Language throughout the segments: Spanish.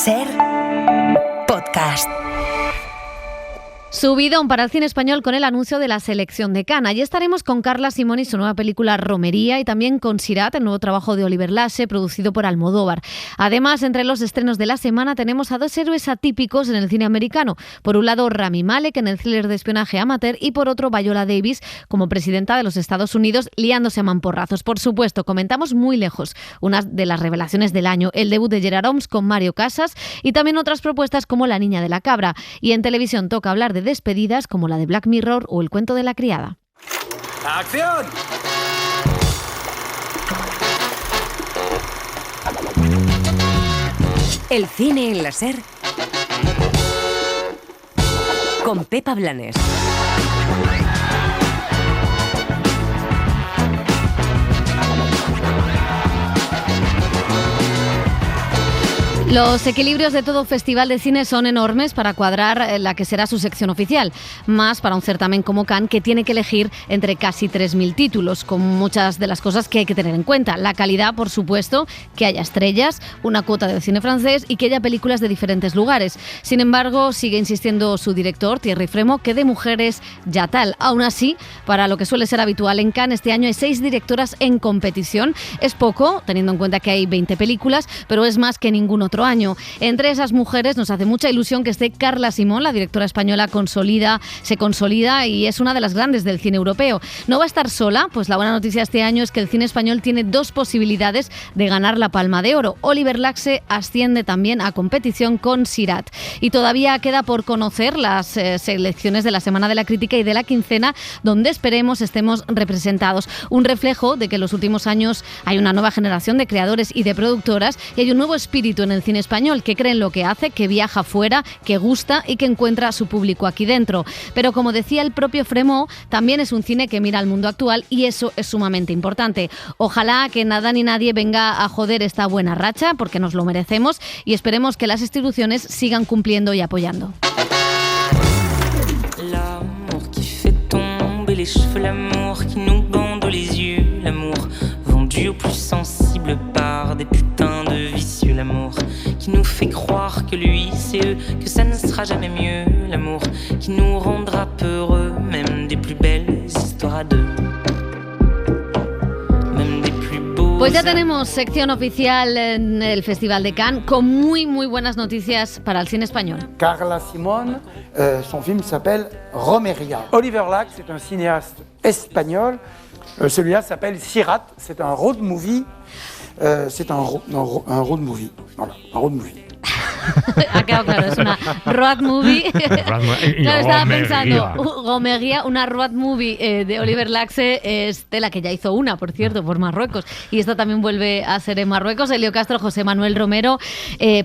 SER Podcast. Subidón para el cine español con el anuncio de la selección de Cannes. Allí estaremos con Carla Simón y su nueva película Romería, y también con Sirat, el nuevo trabajo de Oliver Lasse, producido por Almodóvar. Además, entre los estrenos de la semana tenemos a dos héroes atípicos en el cine americano. Por un lado, Rami Malek en el thriller de espionaje Amateur, y por otro, Viola Davis como presidenta de los Estados Unidos liándose a mamporrazos. Por supuesto, comentamos Muy lejos, una de las revelaciones del año, el debut de Gerard Homs con Mario Casas, y también otras propuestas como La niña de la cabra. Y en televisión toca hablar de despedidas como la de Black Mirror o El cuento de la criada. ¡Acción! El cine en la SER con Pepa Blanes. Los equilibrios de todo festival de cine son enormes para cuadrar la que será su sección oficial, más para un certamen como Cannes, que tiene que elegir entre casi 3.000 títulos, con muchas de las cosas que hay que tener en cuenta. La calidad, por supuesto, que haya estrellas, una cuota de cine francés y que haya películas de diferentes lugares. Sin embargo, sigue insistiendo su director, Thierry Frémaux, que de mujeres ya tal. Aún así, para lo que suele ser habitual en Cannes, este año hay 6 directoras en competición. Es poco, teniendo en cuenta que hay 20 películas, pero es más que ningún otro año. Entre esas mujeres nos hace mucha ilusión que esté Carla Simón, la directora española se consolida y es una de las grandes del cine europeo. No va a estar sola, pues la buena noticia este año es que el cine español tiene 2 posibilidades de ganar la Palma de Oro. Oliver Lasse asciende también a competición con Sirat. Y todavía queda por conocer las selecciones de la Semana de la Crítica y de la Quincena, donde esperemos estemos representados. Un reflejo de que en los últimos años hay una nueva generación de creadores y de productoras, y hay un nuevo espíritu en el cine español, que cree en lo que hace, que viaja fuera, que gusta y que encuentra a su público aquí dentro. Pero como decía el propio Frémaux, también es un cine que mira al mundo actual, y eso es sumamente importante. Ojalá que nada ni nadie venga a joder esta buena racha, porque nos lo merecemos, y esperemos que las instituciones sigan cumpliendo y apoyando. L'amour qui fait tomber les cheveux, l'amour qui nous bande les yeux, l'amour vendu au plus sensible par des putains de vicieux, l'amour qui nous fait croire que lui c'est eux, que ça ne sera jamais mieux, l'amour qui nous rendra peureux, même des plus belles histoires à deux. Pues ya tenemos sección oficial en el Festival de Cannes, con muy buenas noticias para el cine español. Carla Simón, son film s'appelle Romería. Oliver Lasse, c'est un cinéaste espagnol. Celui-là s'appelle Sirat, c'est un road movie. C'est un road movie. Voilà, un road movie. Ha quedado claro, es una road movie. Claro, estaba pensando, Romería, una road movie de Oliver Lasse, es de la que ya hizo una, por cierto, por Marruecos. Y esta también vuelve a ser en Marruecos. Elio Castro, José Manuel Romero.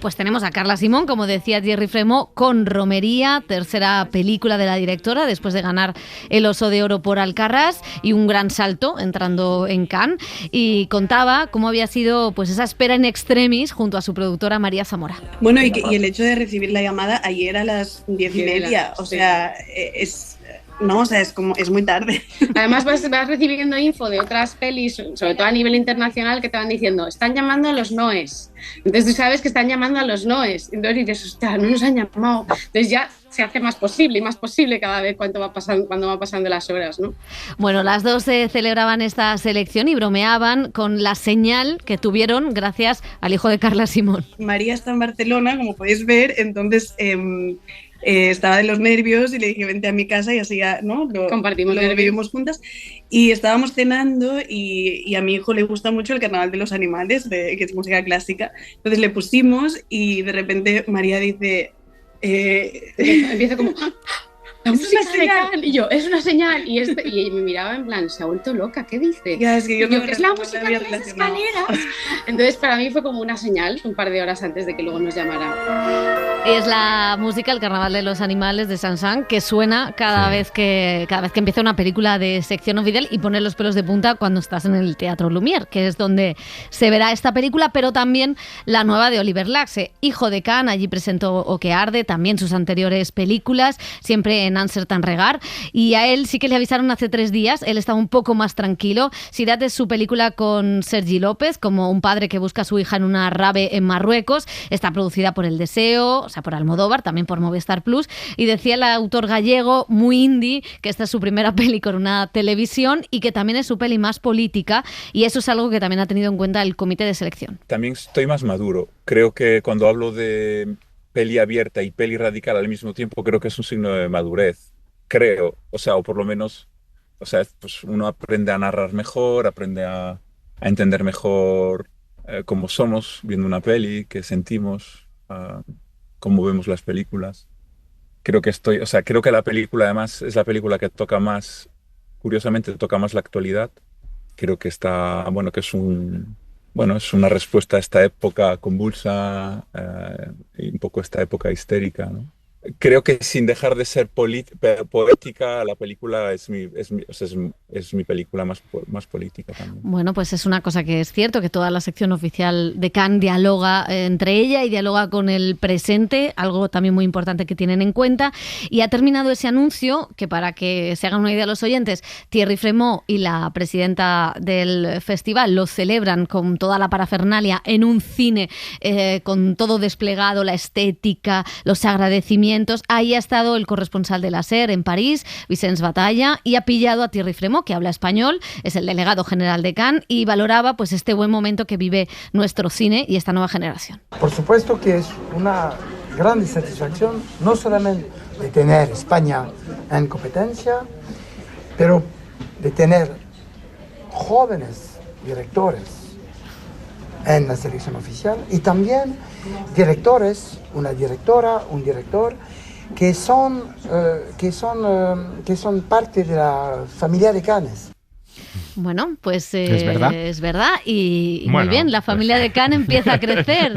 Pues tenemos a Carla Simón, como decía Thierry Frémaux, con Romería, tercera película de la directora, después de ganar el Oso de Oro por Alcarrás, y un gran salto entrando en Cannes. Y contaba cómo había sido pues esa espera in extremis junto a su productora María Zamora. Bueno, y el hecho de recibir la llamada ayer a las 10:30, o sea, es muy tarde. Además vas recibiendo info de otras pelis, sobre todo a nivel internacional, que te van diciendo, están llamando a los noes. Entonces tú sabes que están llamando a los noes. Entonces dices, hostia, no nos han llamado. Entonces ya se hace más posible y más posible cada vez cuando va pasando las horas, ¿no? Bueno, las dos celebraban esta selección y bromeaban con la señal que tuvieron gracias al hijo de Carla Simón. María está en Barcelona, como podéis ver, entonces estaba de los nervios y le dije, vente a mi casa, y así ya, ¿no? Compartimos, lo vivimos juntas. Y estábamos cenando y a mi hijo le gusta mucho el Carnaval de los Animales, que es música clásica. Entonces le pusimos y de repente María dice... empieza como... La música de Cannes. Y yo, es una señal. Y me miraba en plan, se ha vuelto loca, ¿qué dice? Ya, es que yo ¿qué es la música de las escaleras? Entonces para mí fue como una señal, un par de horas antes de que luego nos llamara. Es la música, el Carnaval de los Animales de Saint-Saëns, que suena cada vez que empieza una película de sección oficial, y pone los pelos de punta cuando estás en el Teatro Lumière, que es donde se verá esta película, pero también la nueva de Oliver Lasse, hijo de Cannes. Allí presentó O que arde, también sus anteriores películas, siempre en Answer tan Regar, y a él sí que le avisaron hace 3 días, él estaba un poco más tranquilo. Sirat es su película con Sergi López, como un padre que busca a su hija en una rave en Marruecos. Está producida por El Deseo, o sea, por Almodóvar, también por Movistar Plus, y decía el autor gallego, muy indie, que esta es su primera peli con una televisión y que también es su peli más política, y eso es algo que también ha tenido en cuenta el comité de selección. También estoy más maduro. Creo que cuando hablo de peli abierta y peli radical al mismo tiempo, creo que es un signo de madurez. Creo, o por lo menos, pues uno aprende a narrar mejor, aprende a entender mejor cómo somos viendo una peli, qué sentimos, cómo vemos las películas. Creo que la película además es la película que toca más, curiosamente toca más la actualidad. Creo que es una respuesta a esta época convulsa y un poco esta época histérica, ¿no? Creo que sin dejar de ser poética, la película es mi película más política también. Bueno, pues es una cosa que es cierto, que toda la sección oficial de Cannes dialoga entre ella y dialoga con el presente, algo también muy importante que tienen en cuenta. Y ha terminado ese anuncio, que para que se hagan una idea los oyentes, Thierry Frémaux y la presidenta del festival lo celebran con toda la parafernalia en un cine, con todo desplegado, la estética, los agradecimientos. Ahí ha estado el corresponsal de la SER en París, Vicens Batalla, y ha pillado a Thierry Frémaux, que habla español, es el delegado general de Cannes, y valoraba pues este buen momento que vive nuestro cine y esta nueva generación. Por supuesto que es una gran satisfacción, no solamente de tener España en competencia, pero de tener jóvenes directores en la selección oficial y también directores, una directora, un director que son parte de la familia de Cannes. Bueno, pues es verdad y bueno, muy bien, la familia de Cannes empieza a crecer.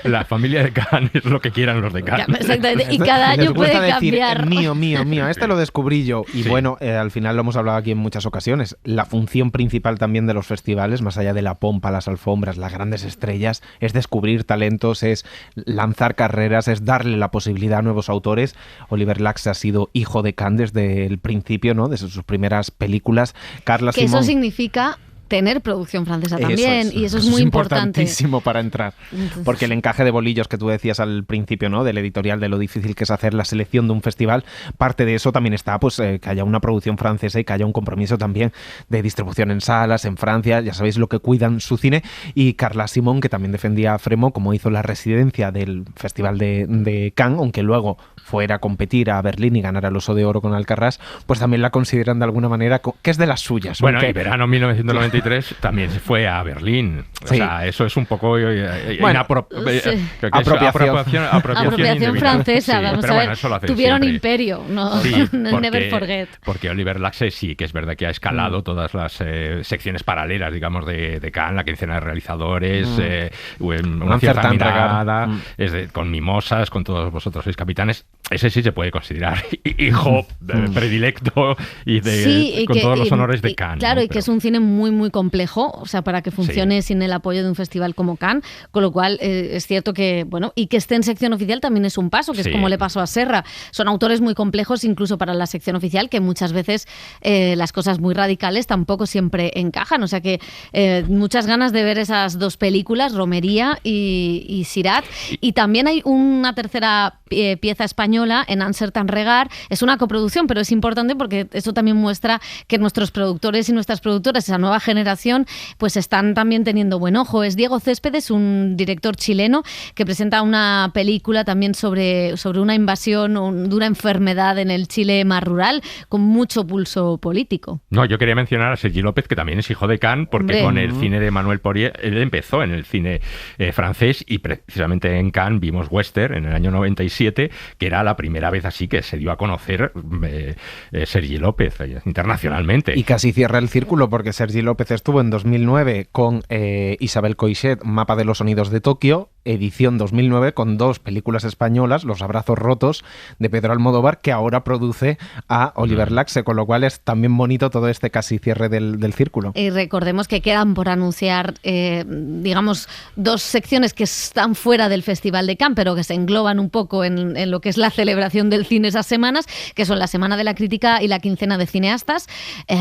La familia de Cannes es lo que quieran los de Cannes. Exactamente, y cada año puede cambiar. Mío, este lo descubrí yo. Y bueno, al final lo hemos hablado aquí en muchas ocasiones. La función principal también de los festivales, más allá de la pompa, las alfombras, las grandes estrellas, es descubrir talentos, es lanzar carreras, es darle la posibilidad a nuevos autores. Oliver Lacks ha sido hijo de Cannes desde el principio, ¿no? Desde sus primeras películas. Carla Simón. Eso significa tener producción francesa también, y eso es muy importante. Importantísimo para entrar, porque el encaje de bolillos que tú decías al principio, ¿no? Del editorial, de lo difícil que es hacer la selección de un festival, parte de eso también está, pues, que haya una producción francesa y que haya un compromiso también de distribución en salas, en Francia, ya sabéis lo que cuidan su cine, y Carla Simón, que también defendía a Frémaux, como hizo la residencia del Festival de Cannes, aunque luego fuera a competir a Berlín y ganar el Oso de Oro con Alcarrás, pues también la consideran de alguna manera que es de las suyas. Bueno, y verano 1993 también se fue a Berlín. O sea, eso es un poco apropiación francesa. Vamos a ver, tuvieron siempre. Imperio, no, sí, never forget. Porque Oliver Lacks sí que es verdad que ha escalado todas las secciones paralelas, digamos, de Cannes, la quincena de realizadores, una cierta mirada, con mimosas, con todos vosotros sois capitanes. Ese sí se puede considerar hijo predilecto y con todos los honores de Cannes. Claro, ¿no? y que es un cine muy, muy complejo, o sea, para que funcione sin el apoyo de un festival como Cannes, con lo cual es cierto que, bueno, y que esté en sección oficial también es un paso, que es como le pasó a Serra. Son autores muy complejos incluso para la sección oficial, que muchas veces las cosas muy radicales tampoco siempre encajan, o sea que muchas ganas de ver esas dos películas, Romería y Sirat, y también hay una tercera pieza española en Answer tan Regar, es una coproducción, pero es importante porque eso también muestra que nuestros productores y nuestras productoras, esa nueva generación, pues están también teniendo buen ojo. Es Diego Céspedes, un director chileno que presenta una película también sobre una invasión de una enfermedad en el Chile más rural, con mucho pulso político. No, yo quería mencionar a Sergi López, que también es hijo de Cannes, porque con el cine de Manuel Poirier, él empezó en el cine francés, y precisamente en Cannes vimos Western en el año 97, que era la primera vez así que se dio a conocer Sergi López internacionalmente. Y casi cierra el círculo, porque Sergi López estuvo en 2009 con Isabel Coixet, Mapa de los Sonidos de Tokio, edición 2009 con 2 películas españolas, Los abrazos rotos de Pedro Almodóvar, que ahora produce a Oliver Laxe, con lo cual es también bonito todo este casi cierre del círculo. Y recordemos que quedan por anunciar, digamos, 2 secciones que están fuera del Festival de Cannes, pero que se engloban un poco en lo que es la celebración del cine esas semanas, que son la Semana de la Crítica y la Quincena de Cineastas.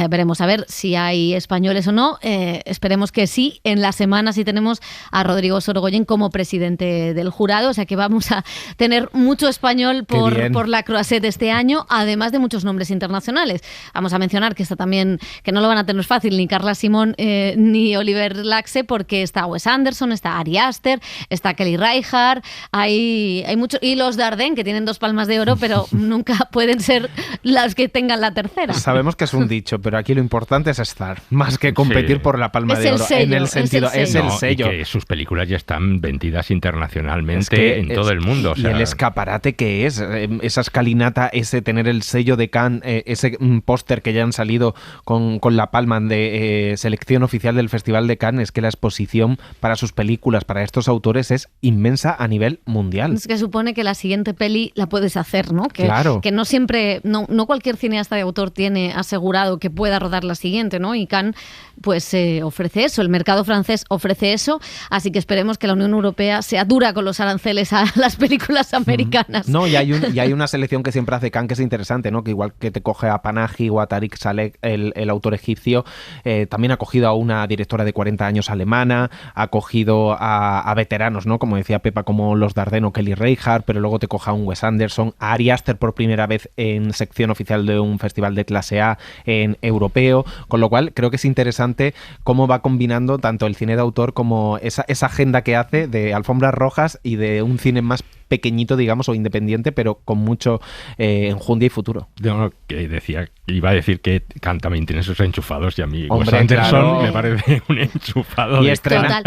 Veremos a ver si hay españoles o no. Esperemos que sí. En la semana sí tenemos a Rodrigo Sorogoyen como presidente del jurado, o sea que vamos a tener mucho español por la Croisette este año, además de muchos nombres internacionales. Vamos a mencionar que está también, que no lo van a tener fácil ni Carla Simón ni Oliver Laxe, porque está Wes Anderson, está Ari Aster, está Kelly Reichardt, hay muchos, y los Dardenne, que tienen 2 palmas de oro, pero nunca pueden ser las que tengan la tercera. Sabemos que es un dicho, pero aquí lo importante es estar, más que competir por la palma de oro. Sello, en el sentido, es el sello. Y que sus películas ya están vendidas internacionalmente en todo el mundo. O sea, y el escaparate que es, esa escalinata, ese tener el sello de Cannes, ese póster que ya han salido con la palma de selección oficial del Festival de Cannes, es que la exposición para sus películas, para estos autores, es inmensa a nivel mundial. Es que supone que la siguiente peli la puedes hacer, ¿no? Claro. Que no siempre, no cualquier cineasta de autor tiene asegurado que pueda rodar la siguiente, ¿no? Y Cannes pues ofrece eso, el mercado francés ofrece eso, así que esperemos que la Unión Europea sea dura con los aranceles a las películas americanas. No, y hay una selección que siempre hace Cannes que es interesante, ¿no? Que igual que te coge a Panahi o a Tariq Saleh, el autor egipcio, también ha cogido a una directora de 40 años alemana, ha cogido a veteranos, ¿no? Como decía Pepa, como los Dardenne o Kelly Reichardt, pero luego te coge a un Wes Anderson, a Ari Aster por primera vez en sección oficial de un festival de clase A en europeo, con lo cual creo que es interesante cómo va combinando tanto el cine de autor como esa agenda que hace de alfombras rojas y de un cine más pequeñito, digamos, o independiente, pero con mucho enjundia y futuro. No, que iba a decir que Cannes también tiene sus enchufados, y a mí Hombre, Wes Anderson claro. me parece un enchufado. Y estrena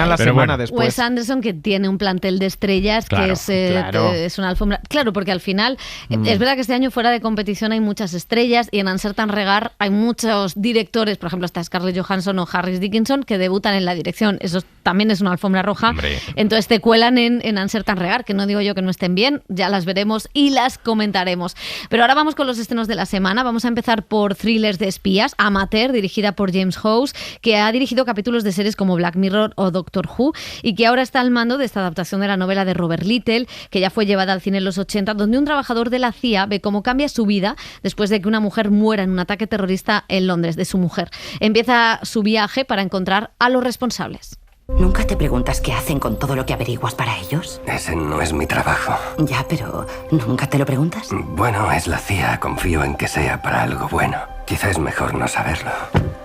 la semana después. Wes Anderson, que tiene un plantel de estrellas, claro, que es una alfombra. Claro, porque al final es verdad que este año fuera de competición hay muchas estrellas, y en Uncertain Regard hay muchos directores, por ejemplo está Scarlett Johansson o Harris Dickinson, que debutan en la dirección. Eso también es una alfombra roja. Hombre. Entonces te cuelan en Uncertain Regard, que no digo yo que no estén bien, ya las veremos y las comentaremos. Pero ahora vamos con los estrenos de la semana. Vamos a empezar por thrillers de espías, Amateur, dirigida por James Hawes, que ha dirigido capítulos de series como Black Mirror o Doctor Who, y que ahora está al mando de esta adaptación de la novela de Robert Little, que ya fue llevada al cine en los 80, donde un trabajador de la CIA ve cómo cambia su vida después de que una mujer muera en un ataque terrorista en Londres, de su mujer. Empieza su viaje para encontrar a los responsables. ¿Nunca te preguntas qué hacen con todo lo que averiguas para ellos? Ese no es mi trabajo. Ya, pero ¿nunca te lo preguntas? Bueno, es la CIA. Confío en que sea para algo bueno. Quizá es mejor no saberlo.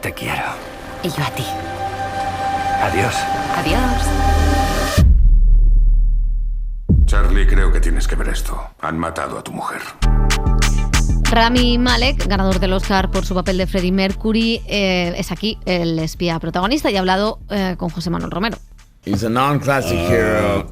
Te quiero. Y yo a ti. Adiós. Adiós. Charlie, creo que tienes que ver esto. Han matado a tu mujer. Rami Malek, ganador del Oscar por su papel de Freddie Mercury, es aquí el espía protagonista, y ha hablado con José Manuel Romero. He's a non-classic hero.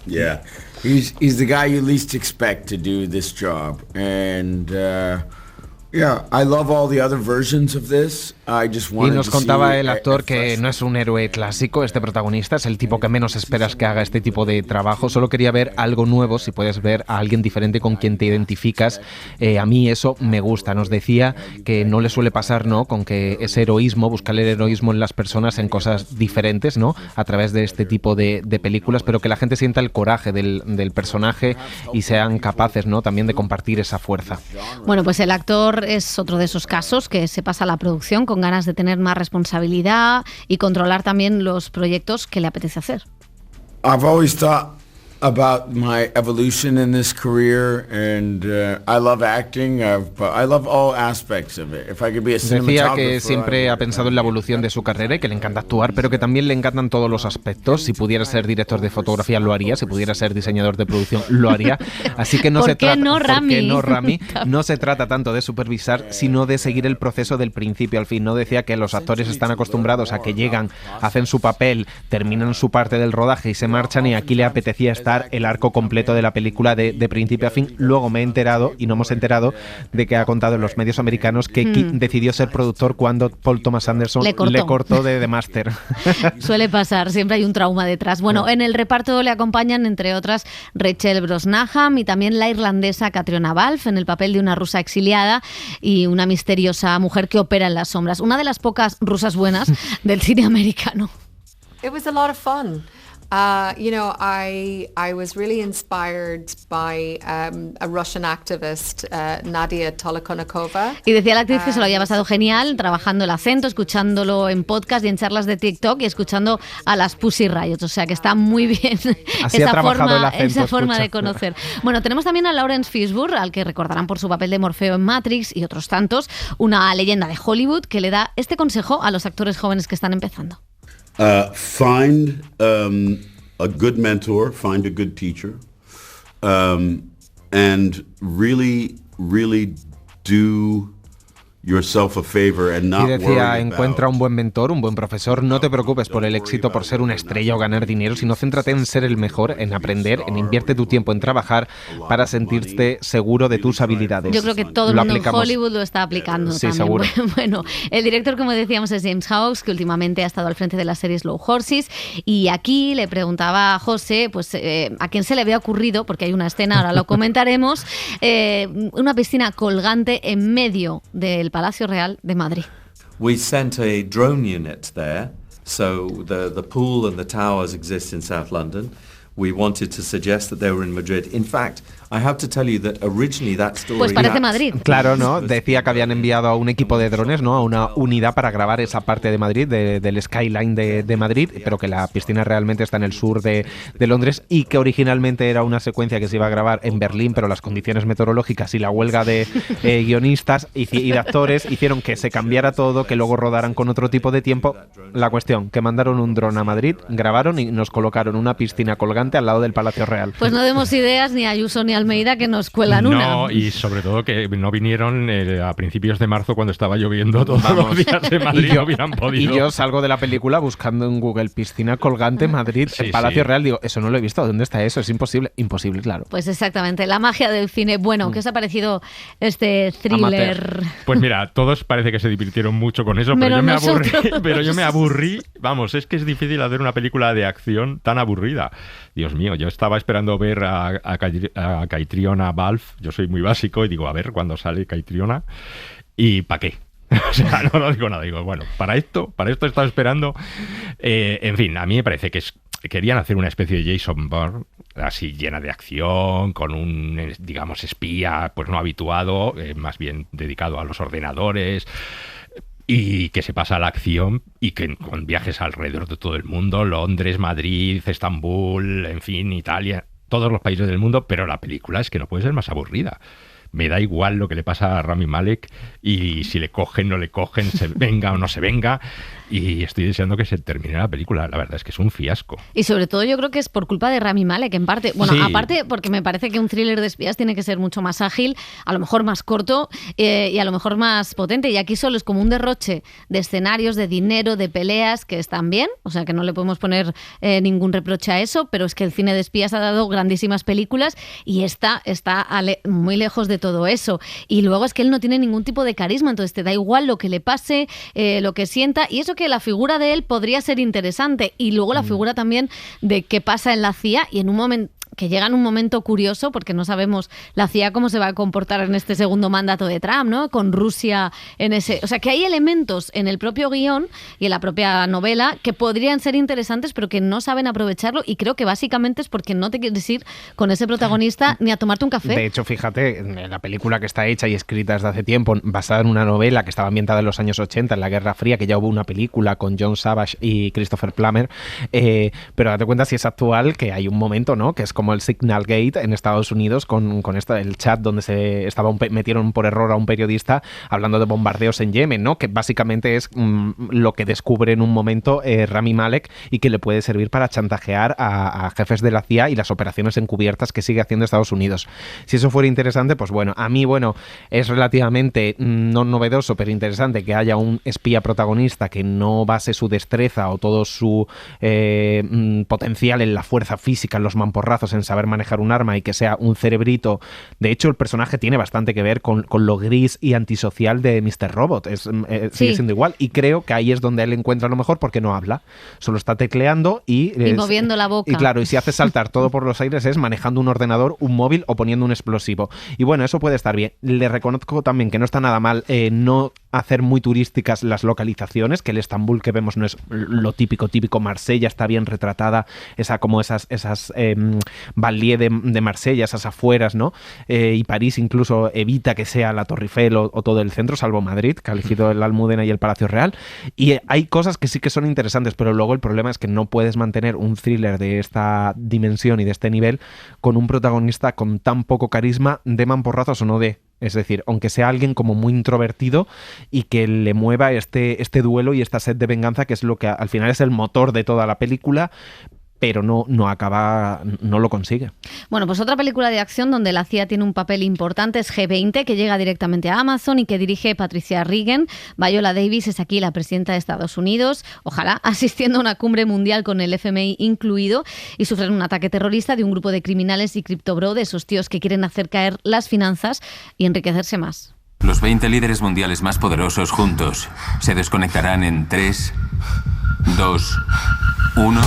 Yeah. He's the guy you least expect to do this job, and I love all the other versions of this. Y nos contaba el actor que no es un héroe clásico, este protagonista es el tipo que menos esperas que haga este tipo de trabajo. Solo quería ver algo nuevo, si puedes ver a alguien diferente con quien te identificas. A mí eso me gusta. Nos decía que no le suele pasar, ¿no?, con que ese heroísmo, buscar el heroísmo en las personas en cosas diferentes, ¿no?, a través de este tipo de películas, pero que la gente sienta el coraje del personaje y sean capaces, ¿no?, también de compartir esa fuerza. Bueno, pues el actor es otro de esos casos que se pasa a la producción con ganas de tener más responsabilidad y controlar también los proyectos que le apetece hacer. I've always thought about my evolution in this career, and I love acting. I love all aspects of it. If I could be a cinematographer. Decía que siempre ha pensado en la evolución de su carrera y que le encanta actuar, pero que también le encantan todos los aspectos. Si pudiera ser director de fotografía lo haría, si pudiera ser diseñador de producción lo haría. Así que no se trata. ¿Por qué no, Rami? No se trata tanto de supervisar, sino de seguir el proceso del principio al fin. No decía que los actores están acostumbrados a que llegan, hacen su papel, terminan su parte del rodaje y se marchan, y aquí le apetecía estar analizar el arco completo de la película de principio a fin. Luego me he enterado, y no hemos enterado, de que ha contado en los medios americanos que decidió ser productor cuando Paul Thomas Anderson le cortó de The Master. Suele pasar, siempre hay un trauma detrás. Bueno, en el reparto le acompañan, entre otras, Rachel Brosnahan y también la irlandesa Catriona Balfe en el papel de una rusa exiliada y una misteriosa mujer que opera en las sombras. Una de las pocas rusas buenas del cine americano. It was a lot of fun. I was really inspired by a Russian activist, Nadia Tolokonnikova. Y decía la actriz que se lo había pasado genial trabajando el acento, escuchándolo en podcast y en charlas de TikTok y escuchando a las Pussy Riot. O sea que está muy bien esa forma de conocer. Bueno, tenemos también a Lawrence Fishburne, al que recordarán por su papel de Morfeo en Matrix y otros tantos, una leyenda de Hollywood que le da este consejo a los actores jóvenes que están empezando. Find a good mentor, find a good teacher, and really do yourself a favor and not y decía, worry encuentra un buen mentor, un buen profesor, no te preocupes por el éxito, por ser una estrella o ganar dinero, sino céntrate en ser el mejor, en aprender, en invierte tu tiempo en trabajar para sentirte seguro de tus habilidades. Yo creo que todo el mundo en Hollywood lo está aplicando sí, también. Seguro. Bueno, el director, como decíamos, es James Hawks, que últimamente ha estado al frente de la serie Slow Horses, y aquí le preguntaba a José, pues a quién se le había ocurrido, porque hay una escena, ahora lo comentaremos, una piscina colgante en medio del Palacio Real de Madrid. We sent a drone unit there, so the pool and the towers exist in South London. We wanted to suggest that they were in Madrid. In fact, I have to tell you that originally that story... Pues parece Madrid. Claro, ¿no? Decía que habían enviado a un equipo de drones, ¿no? A una unidad para grabar esa parte de Madrid, del skyline de Madrid, pero que la piscina realmente está en el sur de Londres y que originalmente era una secuencia que se iba a grabar en Berlín, pero las condiciones meteorológicas y la huelga de guionistas y de actores hicieron que se cambiara todo, que luego rodaran con otro tipo de tiempo. La cuestión, que mandaron un dron a Madrid, grabaron y nos colocaron una piscina colgante al lado del Palacio Real. Pues no demos ideas ni a Ayuso ni a Almeida que nos cuelan una. No, y sobre todo que no vinieron a principios de marzo cuando estaba lloviendo todos los días en Madrid. No hubieran podido. Y yo salgo de la película buscando en Google piscina colgante Madrid, el Palacio Real. Digo, eso no lo he visto. ¿Dónde está eso? Es imposible. Imposible, claro. Pues exactamente, la magia del cine. Bueno, ¿qué os ha parecido este thriller? Amateur. Pues mira, todos parece que se divirtieron mucho con eso, pero yo me aburrí. Vamos, es que es difícil hacer una película de acción tan aburrida. Dios mío, yo estaba esperando ver a Catriona Balfe. Yo soy muy básico y digo, a ver cuándo sale Catriona y ¿para qué? O sea, no digo nada. Digo, bueno, para esto estaba esperando. En fin, a mí me parece que querían hacer una especie de Jason Bourne, así llena de acción, con un, digamos, espía, pues no habituado, más bien dedicado a los ordenadores, y que se pasa a la acción y que con viajes alrededor de todo el mundo, Londres, Madrid, Estambul, en fin, Italia, todos los países del mundo, pero la película es que no puede ser más aburrida. Me da igual lo que le pasa a Rami Malek y si le cogen, no le cogen, se venga o no se venga, y estoy deseando que se termine la película. La verdad es que es un fiasco. Y sobre todo yo creo que es por culpa de Rami Malek, en parte. Bueno, sí. Aparte porque me parece que un thriller de espías tiene que ser mucho más ágil, a lo mejor más corto y a lo mejor más potente. Y aquí solo es como un derroche de escenarios, de dinero, de peleas, que están bien. O sea, que no le podemos poner ningún reproche a eso, pero es que el cine de espías ha dado grandísimas películas y esta está muy lejos de todo eso. Y luego es que él no tiene ningún tipo de carisma, entonces te da igual lo que le pase, lo que sienta, y eso que la figura de él podría ser interesante, y luego la figura también de qué pasa en la CIA, y en un momento que llega en un momento curioso, porque no sabemos la CIA cómo se va a comportar en este segundo mandato de Trump, ¿no? Con Rusia en ese... O sea, que hay elementos en el propio guión y en la propia novela que podrían ser interesantes, pero que no saben aprovecharlo, y creo que básicamente es porque no te quieres ir con ese protagonista ni a tomarte un café. De hecho, fíjate, en la película que está hecha y escrita desde hace tiempo, basada en una novela que estaba ambientada en los años 80, en la Guerra Fría, que ya hubo una película con John Savage y Christopher Plummer, pero date cuenta si es actual, que hay un momento, ¿no?, que es como el Signal Gate en Estados Unidos con el chat donde metieron por error a un periodista hablando de bombardeos en Yemen, ¿no?, que básicamente es lo que descubre en un momento Rami Malek y que le puede servir para chantajear a jefes de la CIA y las operaciones encubiertas que sigue haciendo Estados Unidos. Si eso fuera interesante, pues bueno, a mí, es relativamente no novedoso, pero interesante que haya un espía protagonista que no base su destreza o todo su potencial en la fuerza física, en los mamporrazos, expertos en saber manejar un arma y que sea un cerebrito. De hecho, el personaje tiene bastante que ver con lo gris y antisocial de Mr. Robot. Sigue siendo igual. Y creo que ahí es donde él encuentra lo mejor porque no habla. Solo está tecleando y moviendo la boca. Y claro, y si hace saltar todo por los aires es manejando un ordenador, un móvil o poniendo un explosivo. Y bueno, eso puede estar bien. Le reconozco también que no está nada mal no hacer muy turísticas las localizaciones, que el Estambul que vemos no es lo típico Marsella está bien retratada, esas banlieues de Marsella, esas afueras, ¿no? Y París incluso evita que sea la Torre Eiffel o todo el centro, salvo Madrid, que ha elegido el Almudena y el Palacio Real. Y hay cosas que sí que son interesantes, pero luego el problema es que no puedes mantener un thriller de esta dimensión y de este nivel con un protagonista con tan poco carisma, de mamporrazos o no de. Es decir, aunque sea alguien como muy introvertido y que le mueva este duelo y esta sed de venganza, que es lo que al final es el motor de toda la película, pero no lo consigue. Bueno, pues otra película de acción donde la CIA tiene un papel importante es G20, que llega directamente a Amazon y que dirige Patricia Regan. Viola Davis es aquí la presidenta de Estados Unidos, ojalá asistiendo a una cumbre mundial con el FMI incluido, y sufren un ataque terrorista de un grupo de criminales y criptobro, de esos tíos que quieren hacer caer las finanzas y enriquecerse más. Los 20 líderes mundiales más poderosos juntos se desconectarán en 3, 2, 1...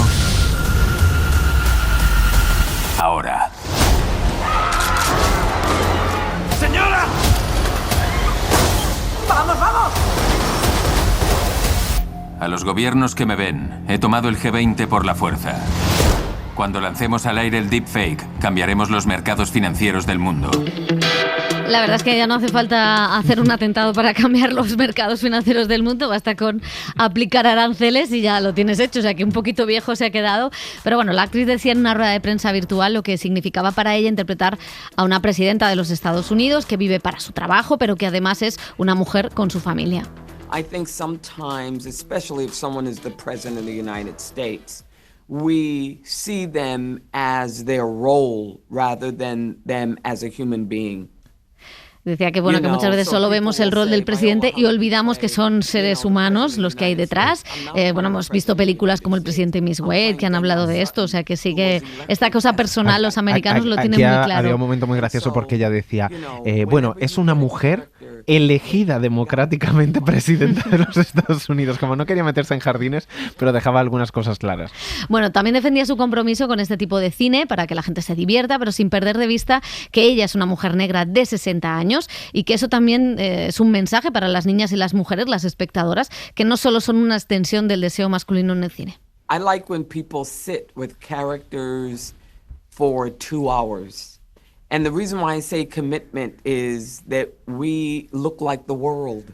Ahora. ¡Señora! ¡Vamos, vamos! A los gobiernos que me ven, he tomado el G20 por la fuerza. Cuando lancemos al aire el deepfake, cambiaremos los mercados financieros del mundo. La verdad es que ya no hace falta hacer un atentado para cambiar los mercados financieros del mundo, basta con aplicar aranceles y ya lo tienes hecho, o sea que un poquito viejo se ha quedado. Pero bueno, la actriz decía en una rueda de prensa virtual lo que significaba para ella interpretar a una presidenta de los Estados Unidos que vive para su trabajo, pero que además es una mujer con su familia. I think sometimes, especially if someone is the president of the United States, we see them as their role rather than them as a human being. Decía que bueno, que muchas veces solo vemos el rol del presidente y olvidamos que son seres humanos los que hay detrás. Bueno, hemos visto películas como El presidente Miss Wade que han hablado de esto, o sea que sí que esta cosa personal los americanos lo tienen muy claro. Había un momento muy gracioso porque ella decía, bueno, es una mujer elegida democráticamente presidenta de los Estados Unidos, como no quería meterse en jardines, pero dejaba algunas cosas claras. Bueno, también defendía su compromiso con este tipo de cine para que la gente se divierta, pero sin perder de vista que ella es una mujer negra de 60 años y que eso también es un mensaje para las niñas y las mujeres, las espectadoras, que no solo son una extensión del deseo masculino en el cine. I like when people sit with characters for 2 hours. And the reason why I say commitment is that we look like the world.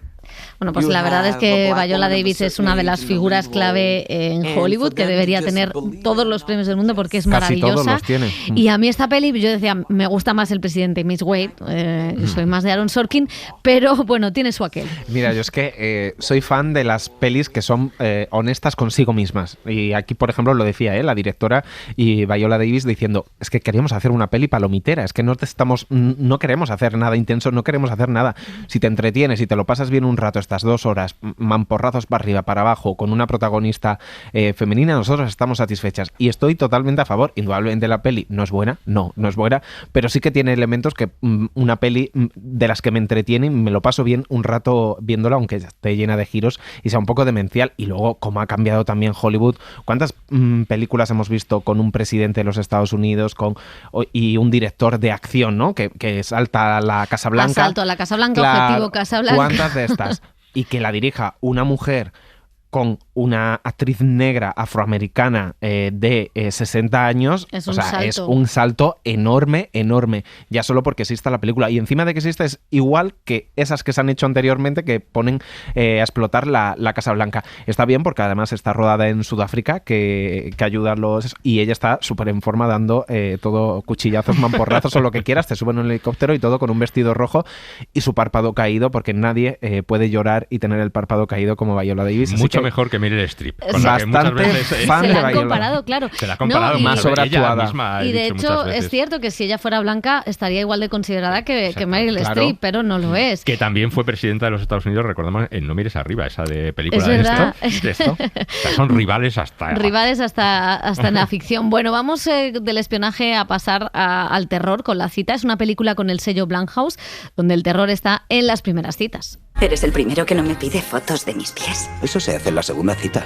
Bueno, pues la verdad es que Viola Davis es una de las figuras clave en Hollywood que debería tener todos los premios del mundo porque es maravillosa. Casi todos los tiene. Y a mí esta peli, yo decía, me gusta más El presidente Miss Wade, yo soy más de Aaron Sorkin, pero bueno, tiene su aquel. Mira, yo es que soy fan de las pelis que son honestas consigo mismas. Y aquí, por ejemplo, lo decía la directora y Viola Davis diciendo, es que queríamos hacer una peli palomitera, es que no queremos hacer nada intenso, no queremos hacer nada. Si te entretienes y te lo pasas bien un rato, estas 2 horas, mamporrazos para arriba, para abajo, con una protagonista femenina, nosotros estamos satisfechas. Y estoy totalmente a favor. Indudablemente la peli no es buena, no es buena, pero sí que tiene elementos que una peli de las que me entretienen, me lo paso bien un rato viéndola, aunque esté llena de giros y sea un poco demencial. Y luego, como ha cambiado también Hollywood, ¿cuántas películas hemos visto con un presidente de los Estados Unidos y un director de acción, ¿no? Que salta a la Casa Blanca? Asalto a la Casa Blanca, claro, objetivo Casa Blanca. ¿Cuántas de estas? Y que la dirija una mujer con una actriz negra afroamericana de 60 años, es un salto enorme, ya solo porque exista la película. Y encima de que exista es igual que esas que se han hecho anteriormente que ponen a explotar la Casa Blanca. Está bien porque además está rodada en Sudáfrica, que ayuda a los... Y ella está súper en forma dando todo cuchillazos, mamporrazos o lo que quieras. Te suben en un helicóptero y todo con un vestido rojo y su párpado caído, porque nadie puede llorar y tener el párpado caído como Viola Davis. Mucho mejor que Meryl Streep. Con la que muchas veces se la han comparado, claro. Se la ha comparado no, más sobreactuada. Y de hecho es cierto que si ella fuera blanca estaría igual de considerada que Meryl Streep, pero no lo es. Que también fue presidenta de los Estados Unidos, recordamos, en No mires arriba, esa de película de esto. O sea, son rivales hasta en la ficción. Bueno, vamos del espionaje a pasar al terror con La cita. Es una película con el sello Blumhouse, donde el terror está en las primeras citas. Eres el primero que no me pide fotos de mis pies. Eso se hace en la segunda cita.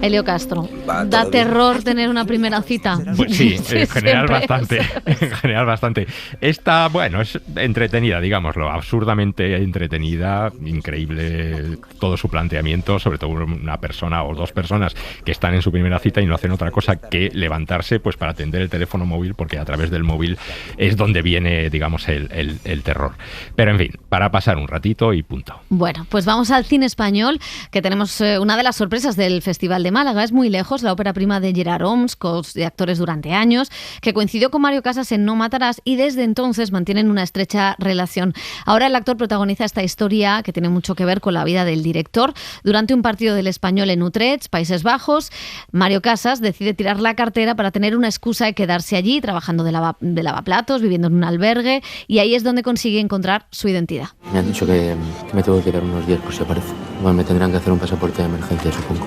Elio Castro, ¿da terror tener una primera cita? Pues sí, en general bastante. En general bastante. Esta, bueno, es entretenida, digámoslo, absurdamente entretenida, increíble todo su planteamiento, sobre todo una persona o dos personas que están en su primera cita y no hacen otra cosa que levantarse pues para atender el teléfono móvil, porque a través del móvil es donde viene, digamos, el terror. Pero en fin, para pasar un ratito y punto. Bueno, pues vamos al cine español, que tenemos una de las sorpresas del Festival de Málaga. Es Muy lejos, la ópera prima de Gerard Homs, coach de actores durante años, que coincidió con Mario Casas en No matarás y desde entonces mantienen una estrecha relación. Ahora el actor protagoniza esta historia que tiene mucho que ver con la vida del director. Durante un partido del Español en Utrecht, Países Bajos, Mario Casas decide tirar la cartera para tener una excusa de quedarse allí, trabajando de lavaplatos, viviendo en un albergue, y ahí es donde consigue encontrar su identidad. Me han dicho que me tengo que quedar unos días por si aparece. Bueno, me tendrán que hacer un pasaporte de emergencia, supongo.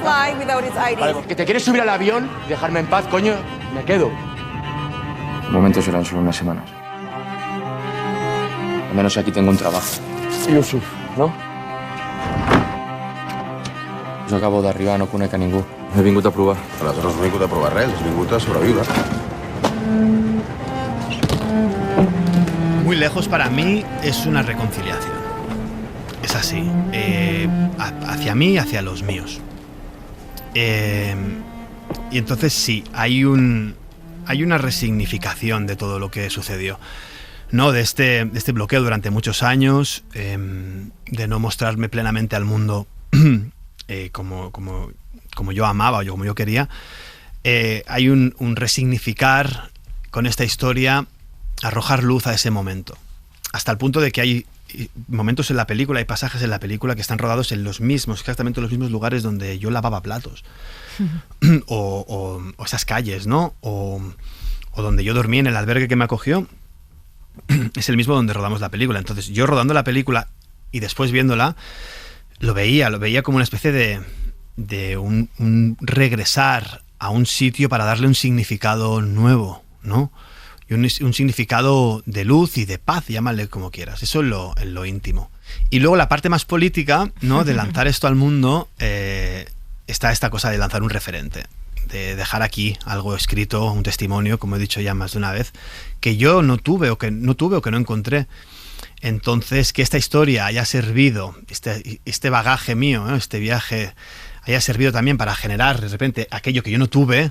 Vale, ¿que te quieres subir al avión y dejarme en paz, coño? Me quedo. De momento serán solo unas semanas. Al menos aquí tengo un trabajo. Yusuf, no? Jo acabo d'arribar, no conec a ningú. He vingut a provar. Aleshores no he vingut a provar res, has vingut a sobreviure. Muy lejos para mí es una reconciliación. Es así, hacia mí y hacia los míos. Y entonces sí, hay una resignificación de todo lo que sucedió, ¿no? De este bloqueo durante muchos años, de no mostrarme plenamente al mundo como yo amaba o como yo quería. Hay un resignificar con esta historia, arrojar luz a ese momento, hasta el punto de que hay momentos en la película, hay pasajes en la película que están rodados en exactamente los mismos lugares donde yo lavaba platos. o esas calles, ¿no? O donde yo dormí en el albergue que me acogió, es el mismo donde rodamos la película. Entonces yo rodando la película y después viéndola, lo veía como una especie de un regresar a un sitio para darle un significado nuevo, ¿no? Y un significado de luz y de paz, llámale como quieras. Eso en lo íntimo. Y luego la parte más política, ¿no? De lanzar esto al mundo, está esta cosa de lanzar un referente, de dejar aquí algo escrito, un testimonio, como he dicho ya más de una vez, que yo no tuve o que no encontré. Entonces, que esta historia haya servido, este bagaje mío, ¿no? Este viaje, haya servido también para generar de repente aquello que yo no tuve,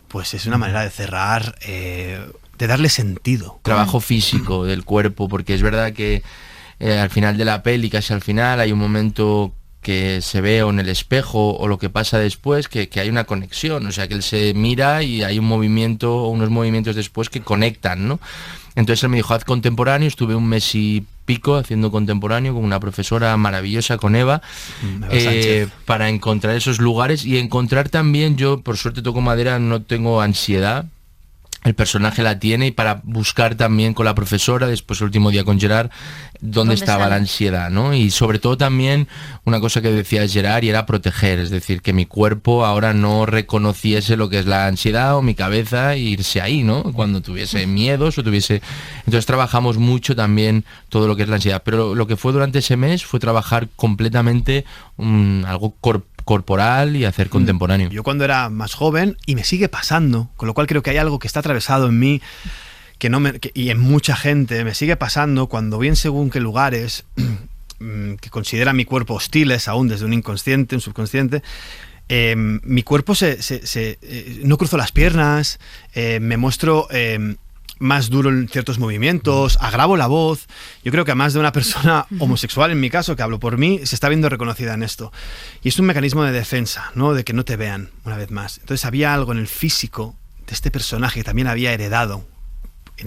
pues es una manera de cerrar, de darle sentido. Trabajo físico del cuerpo, porque es verdad que al final de la peli, casi al final, hay un momento que se ve o en el espejo o lo que pasa después, que hay una conexión, o sea, que él se mira y hay un movimiento o unos movimientos después que conectan, ¿no? Entonces él me dijo, haz contemporáneo, estuve un mes y pico haciendo contemporáneo con una profesora maravillosa, con Eva, para encontrar esos lugares y encontrar también, yo por suerte toco madera, no tengo ansiedad, el personaje la tiene, y para buscar también con la profesora, después el último día con Gerard, dónde estaba la ansiedad, ¿no? Y sobre todo también una cosa que decía Gerard, y era proteger, es decir, que mi cuerpo ahora no reconociese lo que es la ansiedad, o mi cabeza, e irse ahí, ¿no? Cuando tuviese miedos o tuviese... Entonces trabajamos mucho también todo lo que es la ansiedad, pero lo que fue durante ese mes fue trabajar completamente algo corporal y hacer contemporáneo. Yo cuando era más joven, y me sigue pasando, con lo cual creo que hay algo que está atravesado en mí, y en mucha gente, me sigue pasando cuando voy en según qué lugares que consideran mi cuerpo hostiles aún desde un inconsciente, un subconsciente, mi cuerpo no cruzo las piernas, me muestro más duro en ciertos movimientos, agravo la voz. Yo creo que a más de una persona homosexual, en mi caso, que hablo por mí, se está viendo reconocida en esto. Y es un mecanismo de defensa, ¿no? De que no te vean una vez más. Entonces había algo en el físico de este personaje que también había heredado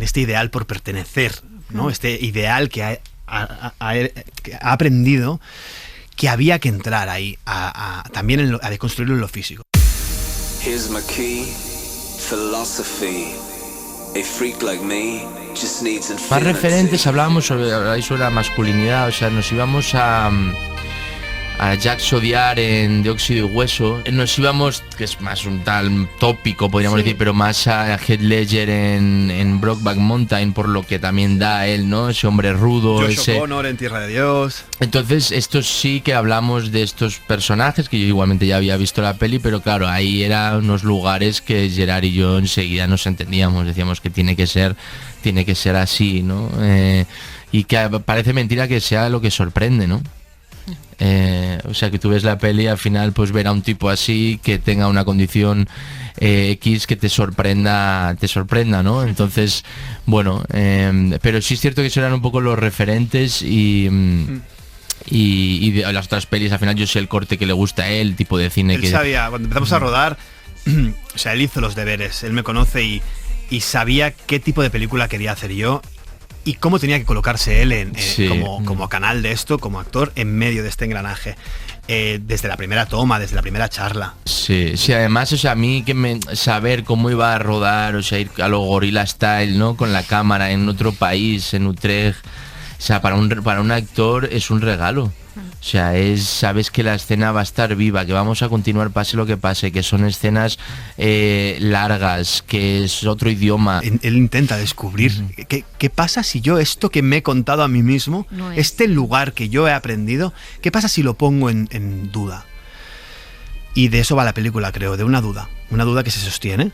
este ideal por pertenecer, ¿no? Este ideal que ha aprendido que había que entrar ahí también a deconstruirlo en lo físico. Here's my key, philosophy. A freak like me just needs infinity. Más referentes, hablábamos sobre la masculinidad, o sea, nos íbamos a Jacques Audiard en De óxido y hueso, nos íbamos, que es más un tal tópico podríamos decir, pero más a Heath Ledger en Brokeback Mountain, por lo que también da él, ¿no? Ese hombre rudo, Josh O'Connor en Tierra de Dios. Entonces, esto sí que hablamos de estos personajes, que yo igualmente ya había visto la peli, pero claro, ahí eran unos lugares que Gerard y yo enseguida nos entendíamos, decíamos que tiene que ser así, ¿no? Y que parece mentira que sea lo que sorprende, ¿no? O sea, que tú ves la peli y al final pues ver a un tipo así que tenga una condición X que te sorprenda, ¿no? Entonces, bueno, pero sí es cierto que eran un poco los referentes y de las otras pelis al final yo sé el corte que le gusta a él, el tipo de cine él sabía, cuando empezamos a rodar, o sea, él hizo los deberes, él me conoce y sabía qué tipo de película quería hacer yo y cómo tenía que colocarse él como canal de esto, como actor, en medio de este engranaje. Desde la primera toma, desde la primera charla. Sí, además, o sea, a mí saber cómo iba a rodar, o sea, ir a lo Gorilla Style, ¿no? Con la cámara en otro país, en Utrecht, o sea, para un actor es un regalo. O sea, sabes que la escena va a estar viva, que vamos a continuar pase lo que pase, que son escenas largas, que es otro idioma. Él intenta descubrir qué pasa si yo esto que me he contado a mí mismo, este lugar que yo he aprendido, qué pasa si lo pongo en duda. Y de eso va la película, creo, de una duda que se sostiene.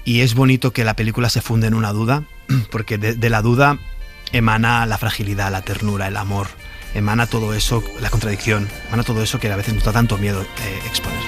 Y es bonito que la película se funde en una duda, porque de la duda emana la fragilidad, la ternura, el amor. Emana todo eso, la contradicción, emana todo eso que a veces nos da tanto miedo exponer.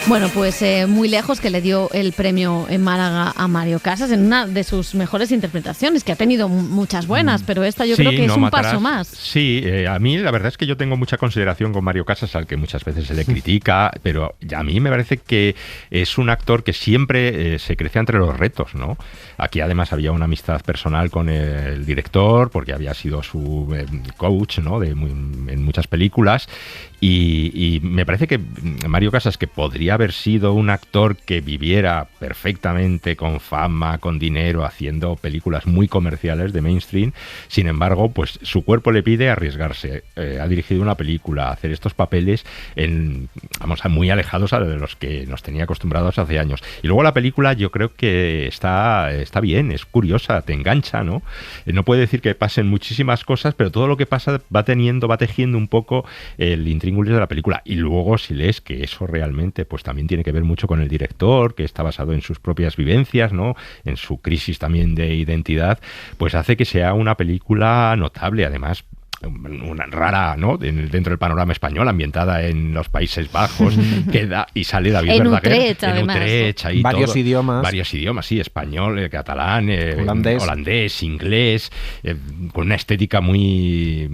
Bueno, pues muy lejos que le dio el premio en Málaga a Mario Casas en una de sus mejores interpretaciones, que ha tenido muchas buenas, pero esta yo creo que es un paso más. Sí, a mí la verdad es que yo tengo mucha consideración con Mario Casas, al que muchas veces se le critica, pero a mí me parece que es un actor que siempre se crece entre los retos, ¿no? Aquí además había una amistad personal con el director, porque había sido su coach, ¿no? En muchas películas. Y me parece que Mario Casas, que podría haber sido un actor que viviera perfectamente con fama, con dinero, haciendo películas muy comerciales de mainstream, sin embargo, pues su cuerpo le pide arriesgarse. Ha dirigido una película, hacer estos papeles muy alejados a los que nos tenía acostumbrados hace años. Y luego la película yo creo que está bien, es curiosa, te engancha, ¿no? No puede decir que pasen muchísimas cosas, pero todo lo que pasa va tejiendo un poco el intríngulis de la película. Y luego si lees que eso realmente pues también tiene que ver mucho con el director, que está basado en sus propias vivencias, ¿no? En su crisis también de identidad, pues hace que sea una película notable, además una rara, ¿no? Dentro del panorama español, ambientada en los Países Bajos, y sale David Verdaguer en Utrecht, ahí varios idiomas, sí, español, catalán, holandés, inglés, con una estética muy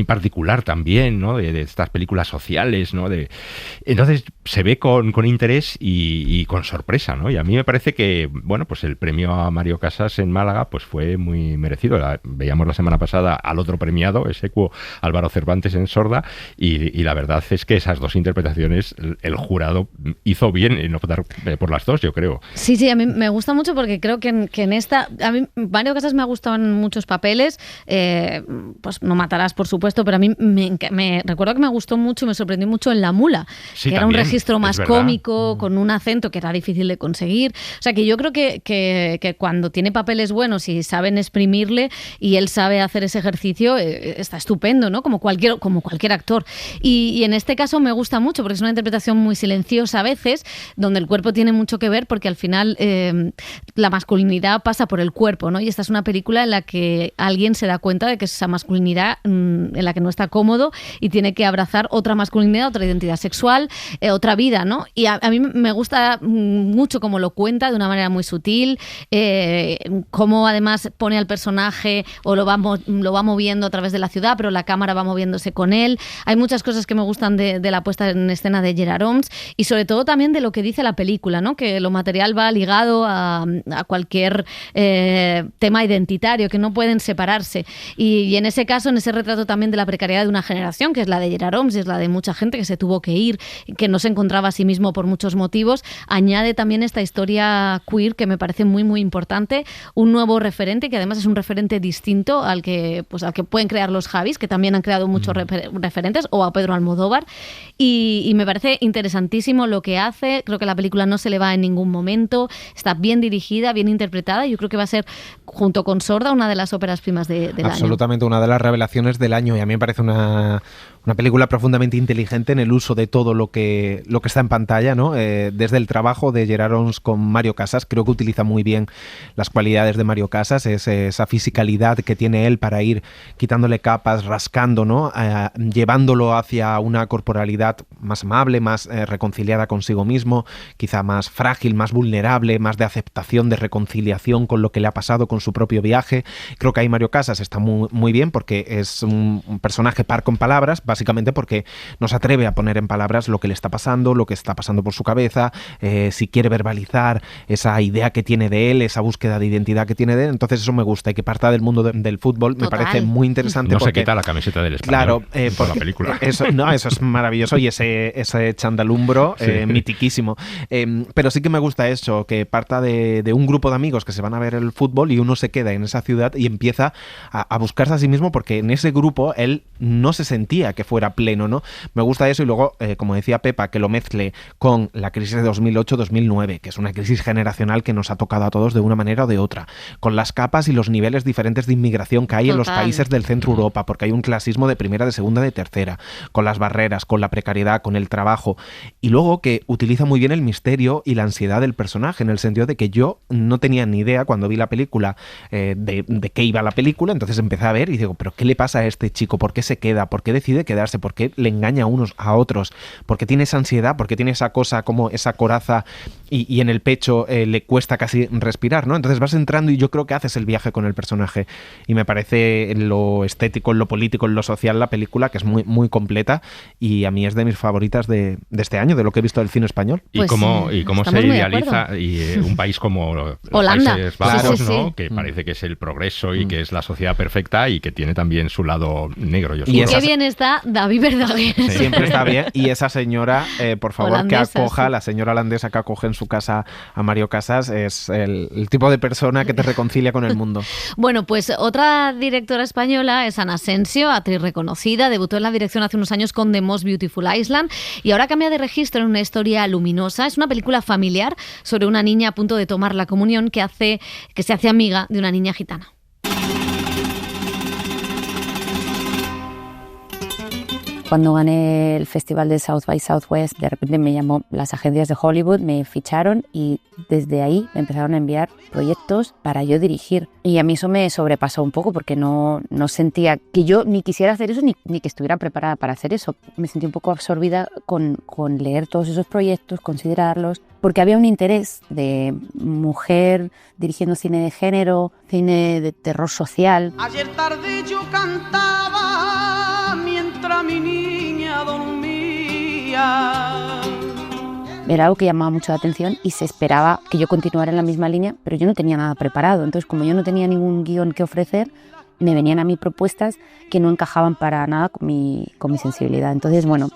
particular también, ¿no? De estas películas sociales, ¿no? Entonces se ve con interés y con sorpresa, ¿no? Y a mí me parece que, bueno, pues el premio a Mario Casas en Málaga pues fue muy merecido. Veíamos la semana pasada al otro premiado, exequo Álvaro Cervantes en Sorda, y la verdad es que esas dos interpretaciones el jurado hizo bien en optar por las dos, yo creo. Sí, a mí me gusta mucho porque creo que en esta, a mí Mario Casas me ha gustado en muchos papeles, pues No matarás, por supuesto, pero a mí me recuerdo que me gustó mucho, me sorprendió mucho en La mula, sí, que era un registro más cómico, con un acento que era difícil de conseguir. O sea, que yo creo que cuando tiene papeles buenos y saben exprimirle y él sabe hacer ese ejercicio, está estupendo, ¿no? Como cualquier actor. Y en este caso me gusta mucho porque es una interpretación muy silenciosa a veces, donde el cuerpo tiene mucho que ver porque al final la masculinidad pasa por el cuerpo, ¿no? Y esta es una película en la que alguien se da cuenta de que esa masculinidad en la que no está cómodo y tiene que abrazar otra masculinidad, otra identidad sexual, otra vida, ¿no? Y a mí me gusta mucho cómo lo cuenta de una manera muy sutil, cómo además pone al personaje o lo va moviendo a través de la ciudad, pero la cámara va moviéndose con él. Hay muchas cosas que me gustan de la puesta en escena de Gerard Homs y sobre todo también de lo que dice la película, ¿no? Que lo material va ligado a cualquier tema identitario, que no pueden separarse. Y en ese caso, en ese retrato también de la precariedad de una generación, que es la de Gerard Homs y es la de mucha gente que se tuvo que ir, que no se encontraba a sí mismo por muchos motivos, añade también esta historia queer que me parece muy, muy importante, un nuevo referente, que además es un referente distinto al que pueden crear los Javis, que también han creado muchos referentes, o a Pedro Almodóvar, y me parece interesantísimo lo que hace. Creo que la película no se le va en ningún momento, está bien dirigida, bien interpretada, y yo creo que va a ser, junto con Sorda, una de las óperas primas del año. Absolutamente, una de las revelaciones del año, y a mí me parece una película profundamente inteligente en el uso de todo lo que está en pantalla, ¿no? Desde el trabajo de Gerard Homs con Mario Casas, creo que utiliza muy bien las cualidades de Mario Casas, esa fisicalidad que tiene él para ir quitándole capas, rascando, ¿no? Llevándolo hacia una corporalidad más amable, más reconciliada consigo mismo, quizá más frágil, más vulnerable, más de aceptación, de reconciliación con lo que le ha pasado, con su propio viaje. Creo que ahí Mario Casas está muy, muy bien porque es un personaje par con palabras, básicamente porque nos atreve a poner en palabras lo que le está pasando, lo que está pasando por su cabeza, si quiere verbalizar esa idea que tiene de él, esa búsqueda de identidad que tiene de él. Entonces eso me gusta, y que parta del mundo del fútbol. Total. Me parece muy interesante. No porque, se quita la camiseta del Español. Claro, por la película. Eso es maravilloso, y ese chandalumbro mitiquísimo. Pero sí que me gusta eso, que parta de un grupo de amigos que se van a ver el fútbol y uno se queda en esa ciudad y empieza a buscarse a sí mismo, porque en ese grupo él no se sentía que fuera pleno, ¿no? Me gusta eso, y luego, como decía Pepa, que lo mezcle con la crisis de 2008-2009, que es una crisis generacional que nos ha tocado a todos de una manera o de otra, con las capas y los niveles diferentes de inmigración que hay en los países del centro Europa, porque hay un clasismo de primera, de segunda, de tercera, con las barreras, con la precariedad, con el trabajo, y luego que utiliza muy bien el misterio y la ansiedad del personaje, en el sentido de que yo no tenía ni idea cuando vi la película de qué iba la película. Entonces empecé a ver y digo, ¿pero qué le pasa a este chico? ¿Por qué se queda? ¿Por qué decide quedarse? ¿Por qué le engaña a unos a otros? ¿Por qué tiene esa ansiedad? ¿Por qué tiene esa cosa como esa coraza y en el pecho le cuesta casi respirar, ¿no? Entonces vas entrando y yo creo que haces el viaje con el personaje, y me parece en lo estético, en lo político, en lo social, la película que es muy, muy completa, y a mí es de mis favoritas de este año, de lo que he visto del cine español. Pues y cómo se idealiza un país como los Holanda. Países Bajos, sí, ¿no? Que parece que es el progreso y que es la sociedad perfecta, y que tiene también su lado negro y oscuro. Y qué bien está David Verdaguer. Siempre está bien. Y esa señora, por favor, holandesa, que acoja, la señora holandesa que acoge en su casa a Mario Casas, es el tipo de persona que te reconcilia con el mundo. Bueno, pues otra directora española es Ana Asensio, actriz reconocida, debutó en la dirección hace unos años con The Most Beautiful Island y ahora cambia de registro en una historia luminosa. Es una película familiar sobre una niña a punto de tomar la comunión que se hace amiga de una niña gitana. Cuando gané el festival de South by Southwest, de repente me llamó las agencias de Hollywood, me ficharon y desde ahí me empezaron a enviar proyectos para yo dirigir. Y a mí eso me sobrepasó un poco porque no sentía que yo ni quisiera hacer eso ni que estuviera preparada para hacer eso. Me sentí un poco absorbida con leer todos esos proyectos, considerarlos, porque había un interés de mujer dirigiendo cine de género, cine de terror social. Ayer tarde yo cantaba mientras mi niña dormía. Era algo que llamaba mucho la atención y se esperaba que yo continuara en la misma línea, pero yo no tenía nada preparado. Entonces, como yo no tenía ningún guión que ofrecer, me venían a mí propuestas que no encajaban para nada con mi sensibilidad. Entonces, bueno,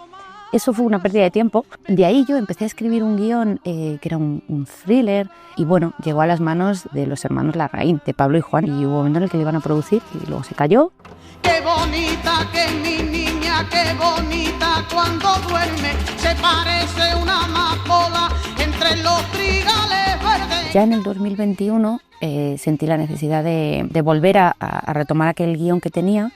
eso fue una pérdida de tiempo. De ahí yo empecé a escribir un guión que era un thriller y bueno, llegó a las manos de los hermanos Larraín, de Pablo y Juan, y hubo un momento en el que lo iban a producir y luego se cayó. Qué bonita que es mi niña, qué bonita cuando duerme, se parece una amapola entre los trigales verdes. Ya en el 2021 sentí la necesidad de volver a retomar aquel guión que tenía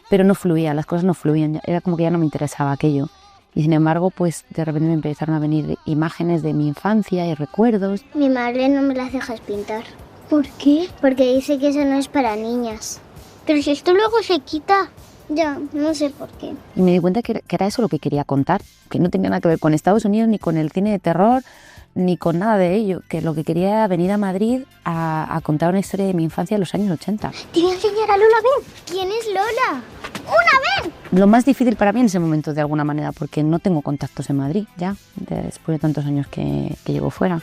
pero no fluía, las cosas no fluían, era como que ya no me interesaba aquello. Y sin embargo, pues de repente me empezaron a venir imágenes de mi infancia y recuerdos. Mi madre no me las deja pintar. ¿Por qué? Porque dice que eso no es para niñas. Pero si esto luego se quita. Ya, no sé por qué. Y me di cuenta que era eso lo que quería contar, que no tenía nada que ver con Estados Unidos, ni con el cine de terror, ni con nada de ello, que lo que quería era venir a Madrid a contar una historia de mi infancia de los años 80. Te voy a enseñar a Lola, ven. ¿Quién es Lola? ¡Una, ven! Lo más difícil para mí en ese momento, de alguna manera, porque no tengo contactos en Madrid ya, después de tantos años que llevo fuera.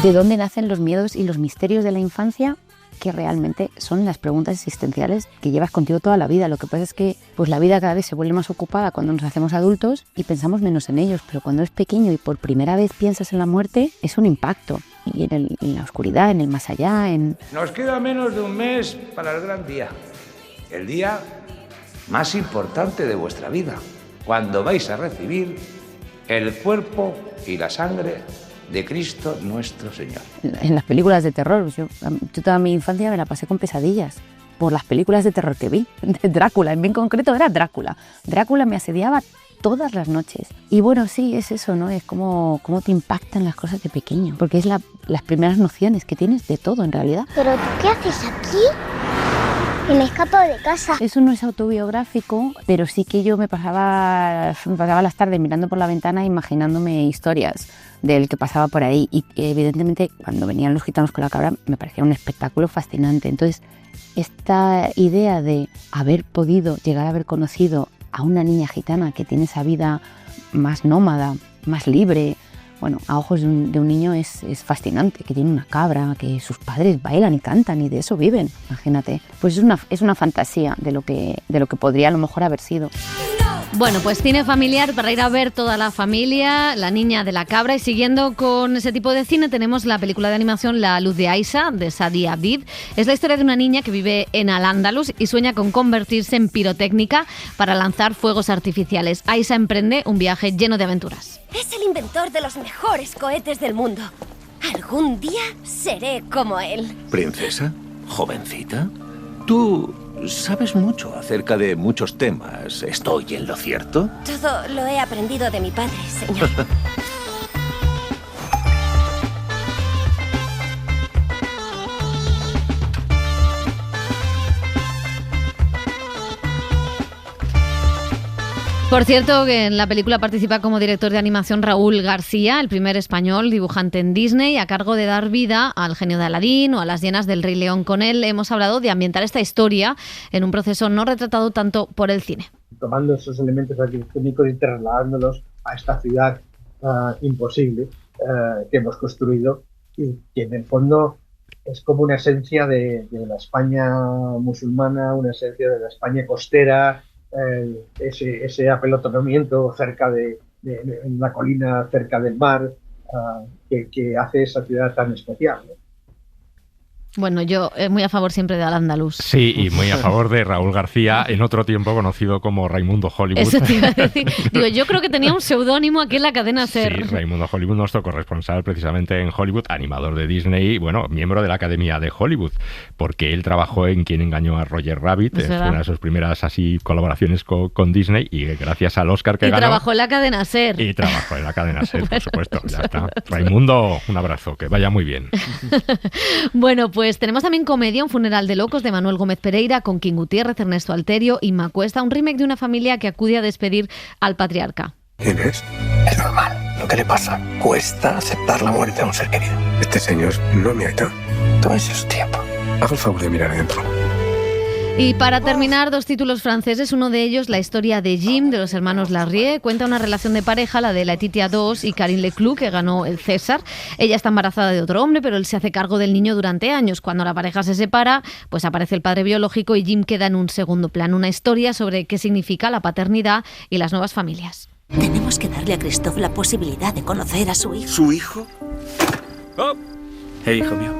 ¿De dónde nacen los miedos y los misterios de la infancia? Que realmente son las preguntas existenciales que llevas contigo toda la vida. Lo que pasa es que pues la vida cada vez se vuelve más ocupada cuando nos hacemos adultos y pensamos menos en ellos, pero cuando eres pequeño y por primera vez piensas en la muerte, es un impacto. Y en la oscuridad, en el más allá, Nos queda menos de un mes para el gran día. El día más importante de vuestra vida, cuando vais a recibir el cuerpo y la sangre de Cristo nuestro Señor. En las películas de terror, yo toda mi infancia me la pasé con pesadillas por las películas de terror que vi. De Drácula, en bien concreto era Drácula. Drácula me asediaba todas las noches. Y bueno, sí, es eso, ¿no? Es cómo te impactan las cosas de pequeño, porque es las primeras nociones que tienes de todo en realidad. ¿Pero tú qué haces aquí? Que me escapo de casa. Eso no es autobiográfico, pero sí que yo me pasaba las tardes mirando por la ventana imaginándome historias del que pasaba por ahí, y evidentemente cuando venían los gitanos con la cabra me parecía un espectáculo fascinante. Entonces esta idea de haber podido llegar a haber conocido a una niña gitana que tiene esa vida más nómada, más libre, bueno, a ojos de un niño es fascinante, que tiene una cabra, que sus padres bailan y cantan y de eso viven, imagínate. Pues es una fantasía de lo que podría a lo mejor haber sido. Bueno, pues cine familiar para ir a ver toda la familia, La niña de la cabra. Y siguiendo con ese tipo de cine tenemos la película de animación La luz de Aisha, de Sadi Abid. Es la historia de una niña que vive en Al-Ándalus y sueña con convertirse en pirotécnica para lanzar fuegos artificiales. Aisha emprende un viaje lleno de aventuras. Es el inventor de los mejores cohetes del mundo. Algún día seré como él. ¿Princesa? ¿Jovencita? Tú sabes mucho acerca de muchos temas. ¿Estoy en lo cierto? Todo lo he aprendido de mi padre, señor. Por cierto, que en la película participa como director de animación Raúl García, el primer español dibujante en Disney, a cargo de dar vida al genio de Aladín o a las hienas del Rey León. Con él hemos hablado de ambientar esta historia en un proceso no retratado tanto por el cine. Tomando esos elementos arquitectónicos y trasladándolos a esta ciudad imposible que hemos construido y que en el fondo es como una esencia de la España musulmana, una esencia de la España costera, ese apelotonamiento cerca de una colina cerca del mar que hace esa ciudad tan especial, ¿no? Bueno, yo muy a favor siempre de Al-Ándalus. Sí, y muy a favor de Raúl García, en otro tiempo conocido como Raimundo Hollywood. Eso te iba a decir. Digo, yo creo que tenía un seudónimo aquí en la cadena SER. Sí, Raimundo Hollywood, nuestro corresponsal precisamente en Hollywood, animador de Disney, bueno, miembro de la Academia de Hollywood, porque él trabajó en Quien engañó a Roger Rabbit, fue una de sus primeras así colaboraciones con Disney, y gracias al Oscar que ganó... Y trabajó en la cadena SER. Y trabajó en la cadena SER, por supuesto, ya está. Raimundo, un abrazo, que vaya muy bien. Bueno, pues tenemos también comedia, Un funeral de locos, de Manuel Gómez Pereira, con King Gutiérrez, Ernesto Alterio y Macuesta, un remake de una familia que acude a despedir al patriarca. ¿Quién es? Es normal lo que le pasa. Cuesta aceptar la muerte de un ser querido. Este señor no me ayuda. Tómese su tiempo. Haga el favor de mirar adentro. Y para terminar, dos títulos franceses, uno de ellos, La historia de Jim, de los hermanos Larrié, cuenta una relación de pareja, la de Laetitia II y Karine Leclou, que ganó el César. Ella está embarazada de otro hombre, pero él se hace cargo del niño durante años. Cuando la pareja se separa, pues aparece el padre biológico y Jim queda en un segundo plano. Una historia sobre qué significa la paternidad y las nuevas familias. Tenemos que darle a Christophe la posibilidad de conocer a su hijo. ¿Su hijo? Oh. Hijo mío.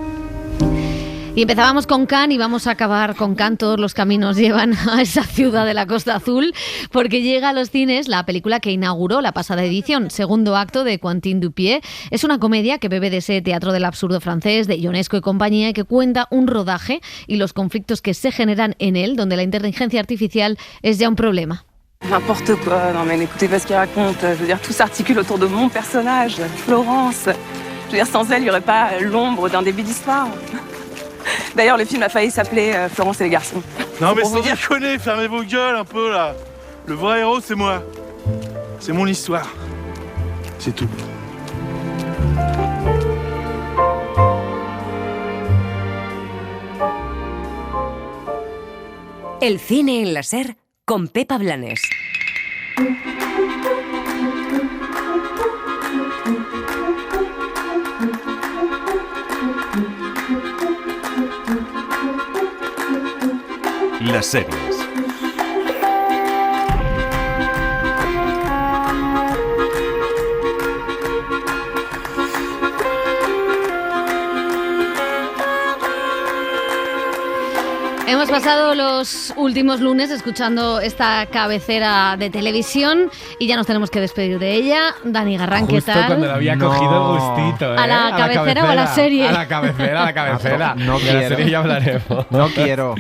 Y empezábamos con Cannes y vamos a acabar con Cannes. Todos los caminos llevan a esa ciudad de la Costa Azul, porque llega a los cines la película que inauguró la pasada edición, Segundo acto, de Quentin Dupieux. Es una comedia que bebe de ese teatro del absurdo francés, de Ionesco y compañía, y que cuenta un rodaje y los conflictos que se generan en él, donde la inteligencia artificial es ya un problema. N'importe quoi, non mais n'écoutez pas ce qu'il raconte. Je veux dire, tout s'articule autour de mon personnage, Florence. Je veux dire, sans elle, il n'y aurait pas l'ombre d'un début d'histoire. D'ailleurs, le film a failli s'appeler Florence et les garçons. Non mais sans déconner, fermez vos gueules un peu là. Le vrai héros, c'est moi. C'est mon histoire. C'est tout. El cine en la SER con Pepa Blanes. Las series. Hemos pasado los últimos lunes escuchando esta cabecera de televisión y ya nos tenemos que despedir de ella. Dani Garrán, ¿qué tal? Justo cuando le había cogido el gustito, ¿eh? ¿A la cabecera o a la serie? A la cabecera. No de quiero. la serie ya hablaremos. No quiero.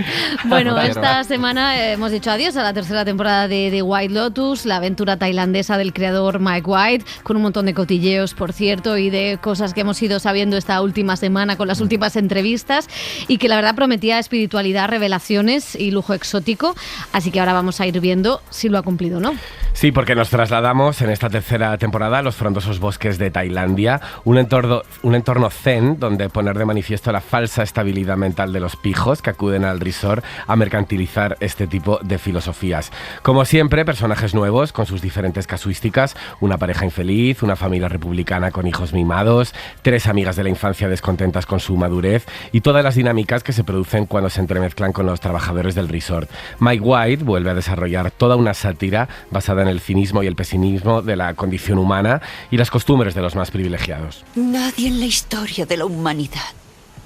Bueno, No quiero. esta semana hemos dicho adiós a la tercera temporada de The White Lotus, la aventura tailandesa del creador Mike White, con un montón de cotilleos, por cierto, y de cosas que hemos ido sabiendo esta última semana con las últimas entrevistas, y que la verdad prometía espiritualidad, revelaciones y lujo exótico, así que ahora vamos a ir viendo si lo ha cumplido o no. Sí, porque nos trasladamos en esta tercera temporada a los frondosos bosques de Tailandia, un entorno zen donde poner de manifiesto la falsa estabilidad mental de los pijos que acuden al resort a mercantilizar este tipo de filosofías. Como siempre, personajes nuevos con sus diferentes casuísticas, una pareja infeliz, una familia republicana con hijos mimados, 3 amigas de la infancia descontentas con su madurez y todas las dinámicas que se producen cuando se entremezclan con los trabajadores del resort. Mike White vuelve a desarrollar toda una sátira basada en el cinismo y el pesimismo de la condición humana y las costumbres de los más privilegiados. Nadie en la historia de la humanidad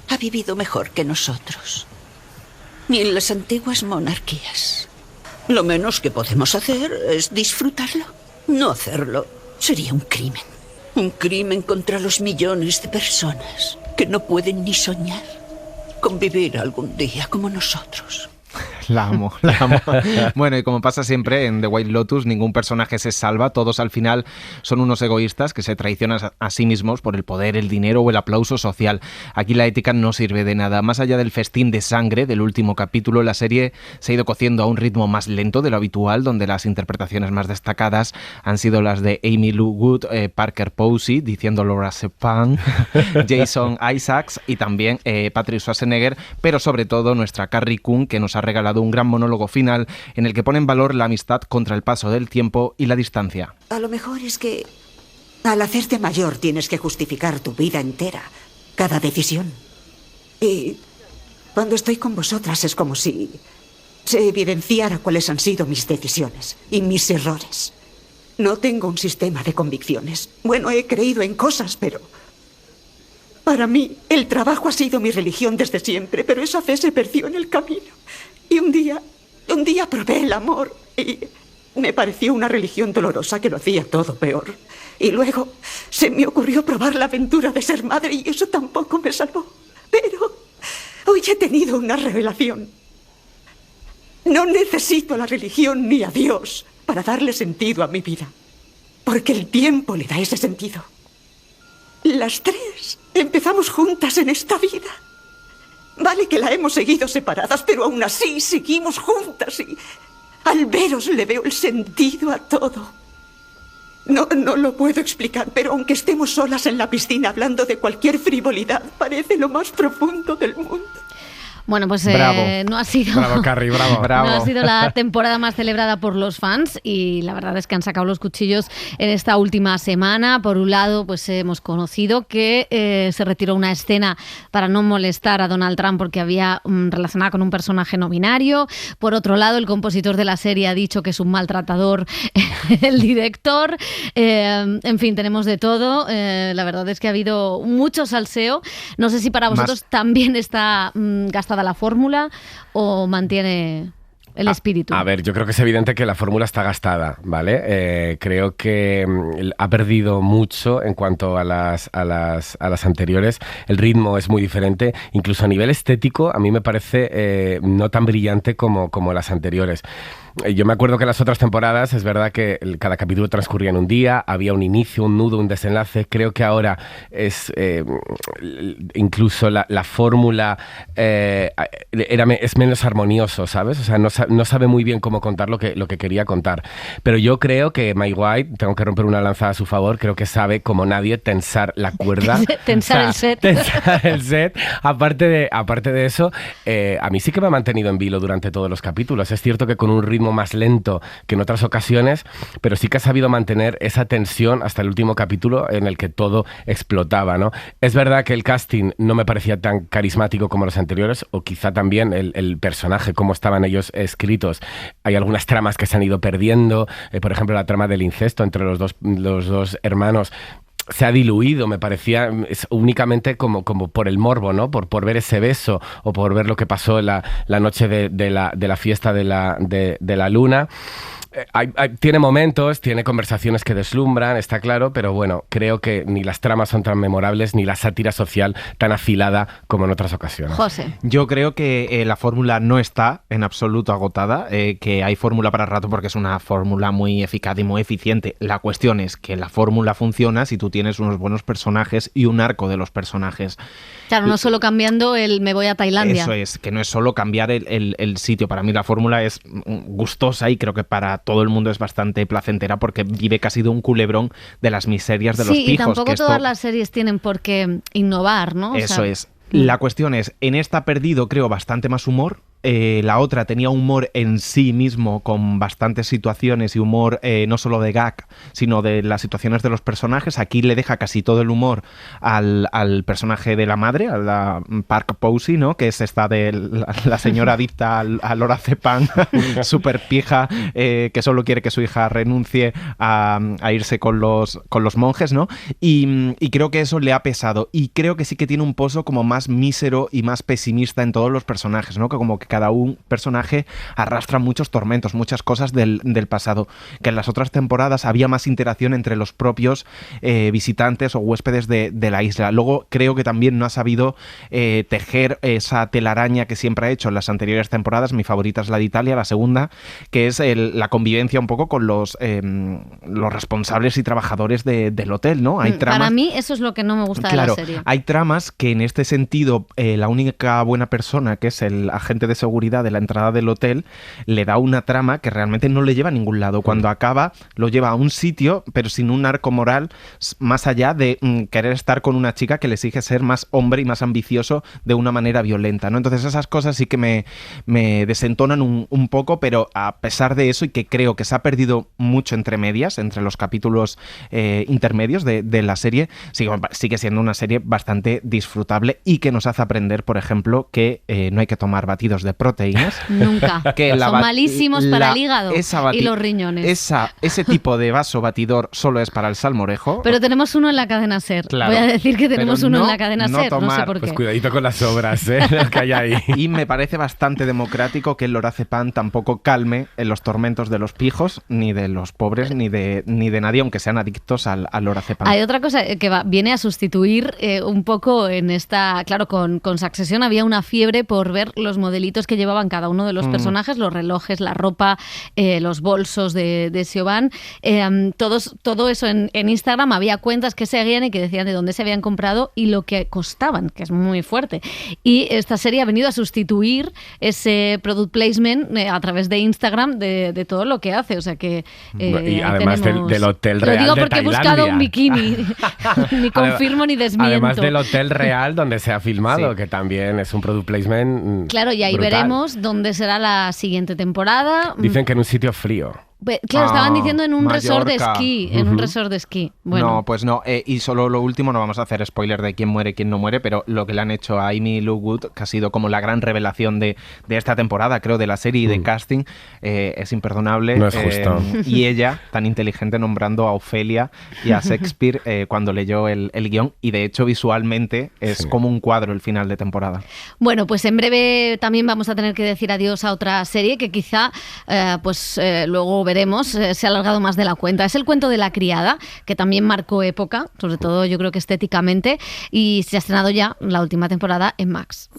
ha vivido mejor que nosotros, ni en las antiguas monarquías. Lo menos que podemos hacer es disfrutarlo. No hacerlo sería un crimen. Un crimen contra los millones de personas que no pueden ni soñar con vivir algún día como nosotros. La amo. Bueno, y como pasa siempre en The White Lotus, ningún personaje se salva, todos al final son unos egoístas que se traicionan a sí mismos por el poder, el dinero o el aplauso social. Aquí la ética no sirve de nada. Más allá del festín de sangre del último capítulo, la serie se ha ido cociendo a un ritmo más lento de lo habitual, donde las interpretaciones más destacadas han sido las de Amy Lou Wood, Parker Posey, diciendo Laura Sepang, Jason Isaacs y también Patrick Schwarzenegger, pero sobre todo nuestra Carrie Coon, que nos ha regalado un gran monólogo final en el que pone en valor la amistad contra el paso del tiempo y la distancia. A lo mejor es que al hacerte mayor tienes que justificar tu vida entera, cada decisión. Y cuando estoy con vosotras es como si se evidenciara cuáles han sido mis decisiones y mis errores. No tengo un sistema de convicciones. Bueno, he creído en cosas, pero para mí el trabajo ha sido mi religión desde siempre, pero esa fe se perdió en el camino. Y un día probé el amor y me pareció una religión dolorosa que lo hacía todo peor. Y luego se me ocurrió probar la aventura de ser madre y eso tampoco me salvó. Pero hoy he tenido una revelación. No necesito a la religión ni a Dios para darle sentido a mi vida, porque el tiempo le da ese sentido. Las 3 empezamos juntas en esta vida. Vale que la hemos seguido separadas, pero aún así seguimos juntas y al veros le veo el sentido a todo. No lo puedo explicar, pero aunque estemos solas en la piscina hablando de cualquier frivolidad, parece lo más profundo del mundo. Bueno, pues no ha sido... Bravo, Carrie, bravo. No ha sido la temporada más celebrada por los fans y la verdad es que han sacado los cuchillos en esta última semana. Por un lado, pues hemos conocido que se retiró una escena para no molestar a Donald Trump porque había relacionada con un personaje no binario. Por otro lado, el compositor de la serie ha dicho que es un maltratador el director. En fin, tenemos de todo. La verdad es que ha habido mucho salseo. No sé si para vosotros también está gastada la fórmula o mantiene el espíritu. A ver, yo creo que es evidente que la fórmula está gastada, ¿vale? Creo que ha perdido mucho en cuanto a las anteriores. El ritmo es muy diferente. Incluso a nivel estético, a mí me parece no tan brillante como las anteriores. Yo me acuerdo que en las otras temporadas es verdad que cada capítulo transcurría en un día, había un inicio, un nudo, un desenlace. Creo que ahora es incluso la fórmula es menos armonioso, ¿sabes? O sea, no sabe muy bien cómo contar lo que quería contar. Pero yo creo que Mike White, tengo que romper una lanza a su favor, creo que sabe como nadie tensar la cuerda. Tensar el set. Tensar el set. Aparte de eso, a mí sí que me ha mantenido en vilo durante todos los capítulos. Es cierto que con un ritmo más lento que en otras ocasiones, pero sí que ha sabido mantener esa tensión hasta el último capítulo en el que todo explotaba, ¿no? Es verdad que el casting no me parecía tan carismático como los anteriores, o quizá también el personaje, cómo estaban ellos escritos. Hay algunas tramas que se han ido perdiendo, por ejemplo la trama del incesto entre los dos hermanos se ha diluido, me parecía, únicamente como por el morbo, ¿no? Por ver ese beso o por ver lo que pasó la noche de la fiesta de la luna. Tiene momentos, tiene conversaciones que deslumbran, está claro, pero bueno, creo que ni las tramas son tan memorables ni la sátira social tan afilada como en otras ocasiones. José. Yo creo que la fórmula no está en absoluto agotada, que hay fórmula para rato porque es una fórmula muy eficaz y muy eficiente. La cuestión es que la fórmula funciona si tú tienes unos buenos personajes y un arco de los personajes. Claro, no solo cambiando el me voy a Tailandia. Eso es, que no es solo cambiar el sitio. Para mí la fórmula es gustosa y creo que para todo el mundo es bastante placentera porque vive casi de un culebrón de las miserias de los pijos. Sí, y tampoco todas las series tienen por qué innovar, ¿no? Eso es. La cuestión es, en esta ha perdido, creo, bastante más humor. La otra tenía humor en sí mismo, con bastantes situaciones y humor no solo de gag, sino de las situaciones de los personajes. Aquí le deja casi todo el humor al personaje de la madre, a la Park Posey, ¿no? Que es esta de la señora adicta al lorazepam, súper pija, que solo quiere que su hija renuncie a irse con los monjes, ¿no? Y creo que eso le ha pesado. Y creo que sí que tiene un pozo como más mísero y más pesimista en todos los personajes, ¿no? Que como que cada un personaje arrastra muchos tormentos, muchas cosas del pasado, que en las otras temporadas había más interacción entre los propios visitantes o huéspedes de la isla. Luego creo que también no ha sabido tejer esa telaraña que siempre ha hecho en las anteriores temporadas. Mi favorita es la de Italia, la segunda, que es la convivencia un poco con los responsables y trabajadores del hotel, ¿no? Hay tramas... Para mí eso es lo que no me gusta de la serie. Hay tramas que en este sentido la única buena persona, que es el agente de seguridad de la entrada del hotel, le da una trama que realmente no le lleva a ningún lado. Cuando acaba, lo lleva a un sitio, pero sin un arco moral más allá de querer estar con una chica que le exige ser más hombre y más ambicioso de una manera violenta, ¿no? Entonces esas cosas sí que me desentonan un poco, pero a pesar de eso, y que creo que se ha perdido mucho entre medias, entre los capítulos intermedios de la serie, sigue siendo una serie bastante disfrutable y que nos hace aprender, por ejemplo, que no hay que tomar batidos de proteínas. Nunca. Son malísimos para el hígado y los riñones. Ese tipo de vaso batidor solo es para el salmorejo. Pero tenemos uno en la cadena SER. Claro. Voy a decir que tenemos uno en la cadena SER, no sé por qué. Pues cuidadito con las obras, lo que hay ahí. Y me parece bastante democrático que el lorazepam tampoco calme en los tormentos de los pijos, ni de los pobres, ni de nadie, aunque sean adictos al lorazepam. Hay otra cosa que viene a sustituir un poco en esta... Claro, con Succession había una fiebre por ver los modelitos detallitos que llevaban cada uno de los personajes, los relojes, la ropa, los bolsos de Siobhan, todo eso en Instagram. Había cuentas que seguían y que decían de dónde se habían comprado y lo que costaban, que es muy fuerte. Y esta serie ha venido a sustituir ese product placement a través de Instagram de todo lo que hace, o sea que y además del Hotel Real de Tailandia. Lo digo porque he buscado un bikini, ni confirmo ni desmiento. Además del Hotel Real donde se ha filmado, que también es un product placement claro, y ahí brutal. Veremos dónde será la siguiente temporada. Dicen que en un sitio frío. Claro, estaban diciendo en un Mallorca. resort de esquí, en un resort de esquí. Bueno. No, pues no. Y solo lo último, no vamos a hacer spoiler de quién muere, quién no muere, pero lo que le han hecho a Amy Lou Wood, que ha sido como la gran revelación de esta temporada, creo, de la serie y de casting, es imperdonable. No es justo. Y ella, tan inteligente, nombrando a Ofelia y a Shakespeare cuando leyó el guión, y de hecho visualmente es como un cuadro el final de temporada. Bueno, pues en breve también vamos a tener que decir adiós a otra serie que quizá luego veremos, se ha alargado más de la cuenta. Es El cuento de la criada, que también marcó época, sobre todo yo creo que estéticamente, y se ha estrenado ya la última temporada en Max.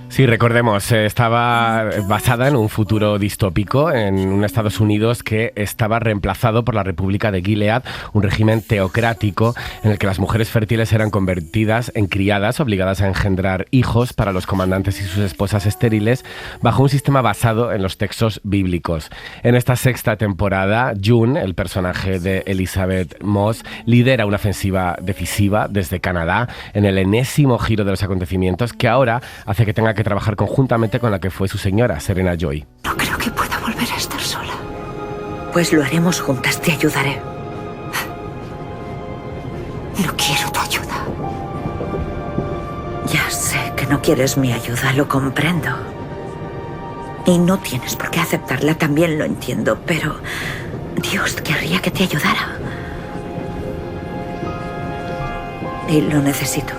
Sí, recordemos, estaba basada en un futuro distópico, en un Estados Unidos que estaba reemplazado por la República de Gilead, un régimen teocrático en el que las mujeres fértiles eran convertidas en criadas, obligadas a engendrar hijos para los comandantes y sus esposas estériles, bajo un sistema basado en los textos bíblicos. En esta sexta temporada, June, el personaje de Elizabeth Moss, lidera una ofensiva decisiva desde Canadá en el enésimo giro de los acontecimientos que ahora hace que tenga que trabajar conjuntamente con la que fue su señora, Serena Joy. No creo que pueda volver a estar sola. Pues lo haremos juntas, te ayudaré. No quiero tu ayuda. Ya sé que no quieres mi ayuda, lo comprendo. Y no tienes por qué aceptarla, también lo entiendo, pero Dios querría que te ayudara. Y lo necesito.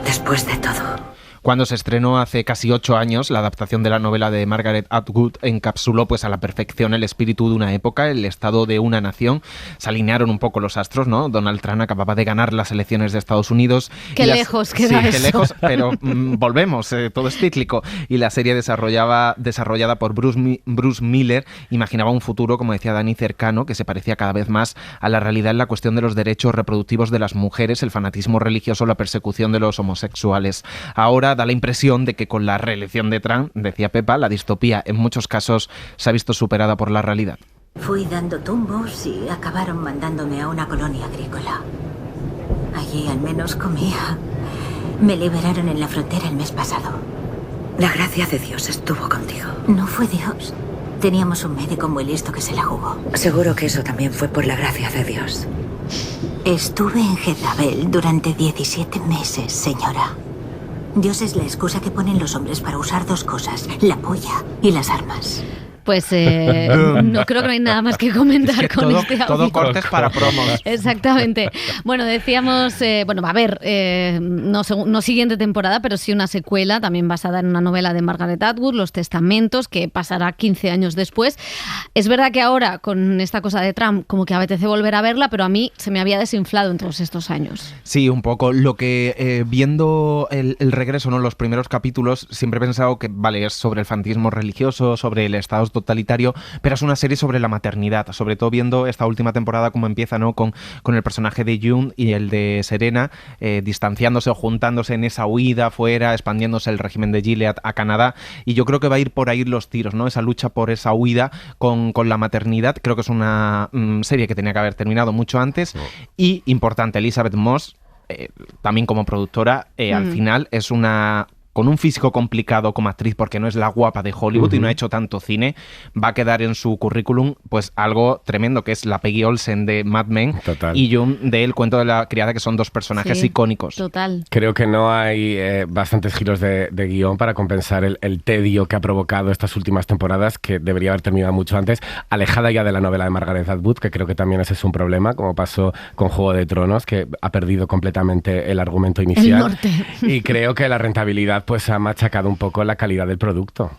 Después de todo. Cuando se estrenó hace casi 8 años, la adaptación de la novela de Margaret Atwood encapsuló pues a la perfección el espíritu de una época, el estado de una nación. Se alinearon un poco los astros, ¿no? Donald Trump acababa de ganar las elecciones de Estados Unidos. Qué lejos queda eso. Sí, qué lejos, pero volvemos, todo es cíclico. Y la serie desarrollada por Bruce Miller imaginaba un futuro, como decía Dani, cercano, que se parecía cada vez más a la realidad en la cuestión de los derechos reproductivos de las mujeres, el fanatismo religioso, la persecución de los homosexuales. Ahora da la impresión de que con la reelección de Trump, decía Pepa, la distopía en muchos casos se ha visto superada por la realidad. Fui dando tumbos y acabaron mandándome a una colonia agrícola. Allí al menos comía. Me liberaron en la frontera el mes pasado. La gracia de Dios estuvo contigo. No fue Dios. Teníamos un médico muy listo que se la jugó. Seguro que eso también fue por la gracia de Dios. Estuve en Jezabel durante 17 meses, señora. Dios es la excusa que ponen los hombres para usar dos cosas, la polla y las armas. Pues no creo que no hay nada más que comentar con este audio. Todo cortes para promos. Exactamente. Bueno, decíamos, va a haber no siguiente temporada, pero sí una secuela también basada en una novela de Margaret Atwood, Los Testamentos, que pasará 15 años después. Es verdad que ahora, con esta cosa de Trump, como que apetece volver a verla, pero a mí se me había desinflado en todos estos años. Sí, un poco. Lo que viendo el regreso, ¿no? Los primeros capítulos, siempre he pensado que, vale, es sobre el fanatismo religioso, sobre el Estado totalitario, pero es una serie sobre la maternidad, sobre todo viendo esta última temporada cómo empieza, ¿no? con el personaje de June y el de Serena distanciándose o juntándose en esa huida fuera, expandiéndose el régimen de Gilead a Canadá, y yo creo que va a ir por ahí los tiros, ¿no? Esa lucha por esa huida con la maternidad. Creo que es una serie que tenía que haber terminado mucho antes. Y importante, Elizabeth Moss, también como productora, al final es una... con un físico complicado como actriz, porque no es la guapa de Hollywood y no ha hecho tanto cine, va a quedar en su currículum pues algo tremendo, que es la Peggy Olsen de Mad Men. Total. Y June de El cuento de la criada, que son dos personajes icónicos. Total. Creo que no hay bastantes giros de guión para compensar el tedio que ha provocado estas últimas temporadas, que debería haber terminado mucho antes, alejada ya de la novela de Margaret Atwood, que creo que también ese es un problema, como pasó con Juego de Tronos, que ha perdido completamente el argumento inicial. El norte. Y creo que la rentabilidad pues ha machacado un poco la calidad del producto.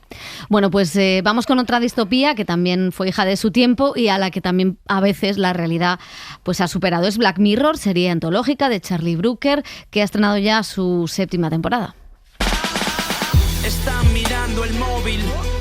Bueno, pues vamos con otra distopía que también fue hija de su tiempo y a la que también a veces la realidad pues ha superado. Es Black Mirror, serie antológica de Charlie Brooker, que ha estrenado ya su 7ª temporada. Están mirando el móvil,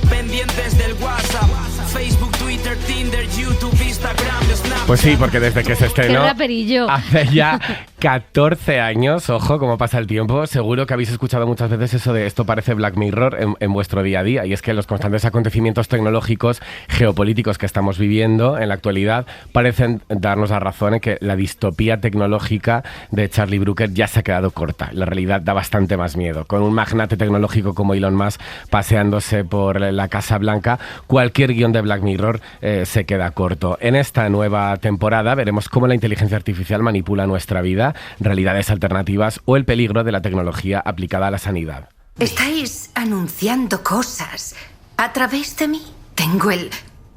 pendientes del WhatsApp, Facebook, Twitter, Tinder, YouTube, Instagram, Snapchat. Pues sí, porque desde que se estrenó ¡Qué raperillo! hace ya 14 años, ojo cómo pasa el tiempo, seguro que habéis escuchado muchas veces eso de esto parece Black Mirror en vuestro día a día, y es que los constantes acontecimientos tecnológicos, geopolíticos que estamos viviendo en la actualidad parecen darnos la razón en que la distopía tecnológica de Charlie Brooker ya se ha quedado corta. La realidad da bastante más miedo. Con un magnate tecnológico como Elon Musk paseándose por la Casa Blanca, cualquier guión de Black Mirror se queda corto. En esta nueva temporada veremos cómo la inteligencia artificial manipula nuestra vida, realidades alternativas o el peligro de la tecnología aplicada a la sanidad. Estáis anunciando cosas a través de mí. Tengo el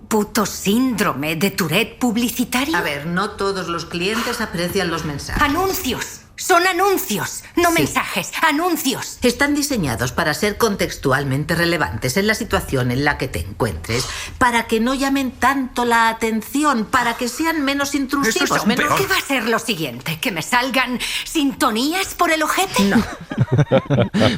puto síndrome de Tourette publicitario. A ver, no todos los clientes aprecian los mensajes. ¡Anuncios! Son anuncios, no mensajes, anuncios. Están diseñados para ser contextualmente relevantes en la situación en la que te encuentres, para que no llamen tanto la atención, para que sean menos intrusivos. ¿Qué va a ser lo siguiente? ¿Que me salgan sintonías por el ojete? No.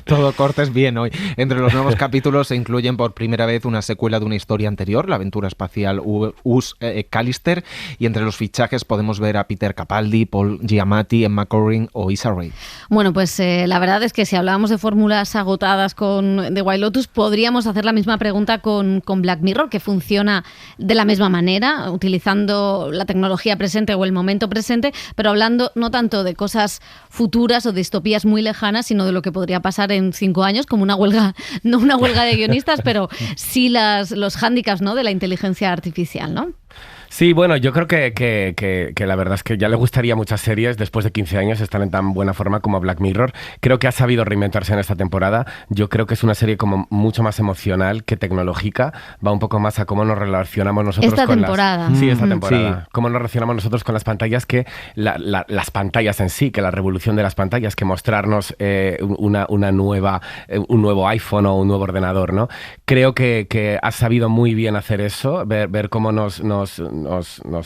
Todo cortes bien hoy. Entre los nuevos capítulos se incluyen por primera vez una secuela de una historia anterior, la aventura espacial US Callister, y entre los fichajes podemos ver a Peter Capaldi, Paul Giamatti, Emma Corrin o Issa Rae. Bueno, pues la verdad es que si hablábamos de fórmulas agotadas con The White Lotus, podríamos hacer la misma pregunta con Black Mirror, que funciona de la misma manera, utilizando la tecnología presente o el momento presente, pero hablando no tanto de cosas futuras o distopías muy lejanas, sino de lo que podría pasar en 5 años, como una huelga, no una huelga de guionistas, pero sí los hándicaps, ¿no?, de la inteligencia artificial, ¿no? Sí, bueno, yo creo que la verdad es que ya le gustaría a muchas series después de 15 años estar en tan buena forma como Black Mirror. Creo que ha sabido reinventarse en esta temporada. Yo creo que es una serie como mucho más emocional que tecnológica. Va un poco más a cómo nos relacionamos nosotros esta con temporada. Sí, esta temporada. Sí. Cómo nos relacionamos nosotros con las pantallas, que las pantallas en sí, que la revolución de las pantallas, que mostrarnos un nuevo iPhone o un nuevo ordenador, ¿no? Creo que ha sabido muy bien hacer eso, ver cómo nos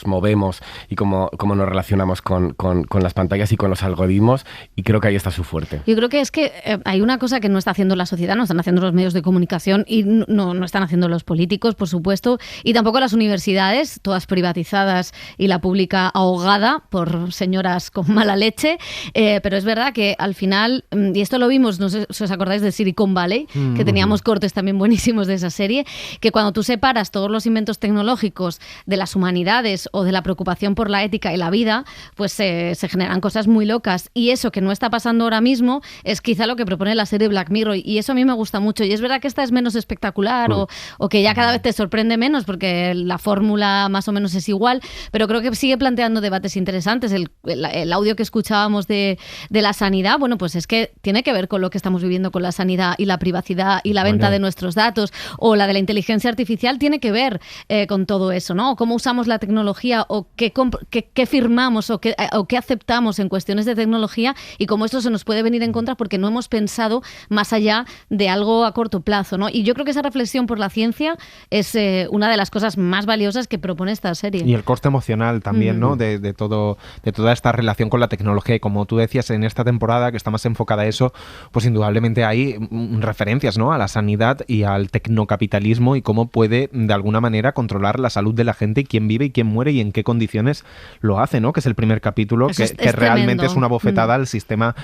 movemos y cómo nos relacionamos con las pantallas y con los algoritmos, y creo que ahí está su fuerte. Yo creo que es que hay una cosa que no está haciendo la sociedad, no están haciendo los medios de comunicación y no están haciendo los políticos, por supuesto, y tampoco las universidades, todas privatizadas y la pública ahogada por señoras con mala leche, pero es verdad que al final, y esto lo vimos, no sé si os acordáis de Silicon Valley, que teníamos cortes también buenísimos de esa serie, que cuando tú separas todos los inventos tecnológicos de las humanidades o de la preocupación por la ética y la vida, pues se generan cosas muy locas, y eso que no está pasando ahora mismo es quizá lo que propone la serie Black Mirror, y eso a mí me gusta mucho, y es verdad que esta es menos espectacular o que ya cada vez te sorprende menos porque la fórmula más o menos es igual, pero creo que sigue planteando debates interesantes. El audio que escuchábamos de la sanidad, bueno, pues es que tiene que ver con lo que estamos viviendo con la sanidad y la privacidad y la venta de nuestros datos, o la de la inteligencia artificial tiene que ver con todo eso, ¿no? Cómo usamos la tecnología o qué firmamos o qué aceptamos en cuestiones de tecnología, y cómo esto se nos puede venir en contra porque no hemos pensado más allá de algo a corto plazo, ¿no? Y yo creo que esa reflexión por la ciencia es una de las cosas más valiosas que propone esta serie. Y el coste emocional también, ¿no? De toda esta relación con la tecnología, y como tú decías, en esta temporada que está más enfocada a eso, pues indudablemente hay referencias, ¿no?, a la sanidad y al tecnocapitalismo, y cómo puede de alguna manera controlar la salud de la gente y quién vive y quién muere y en qué condiciones lo hace, ¿no? Que es el primer capítulo, que realmente tremendo. Es una bofetada al sistema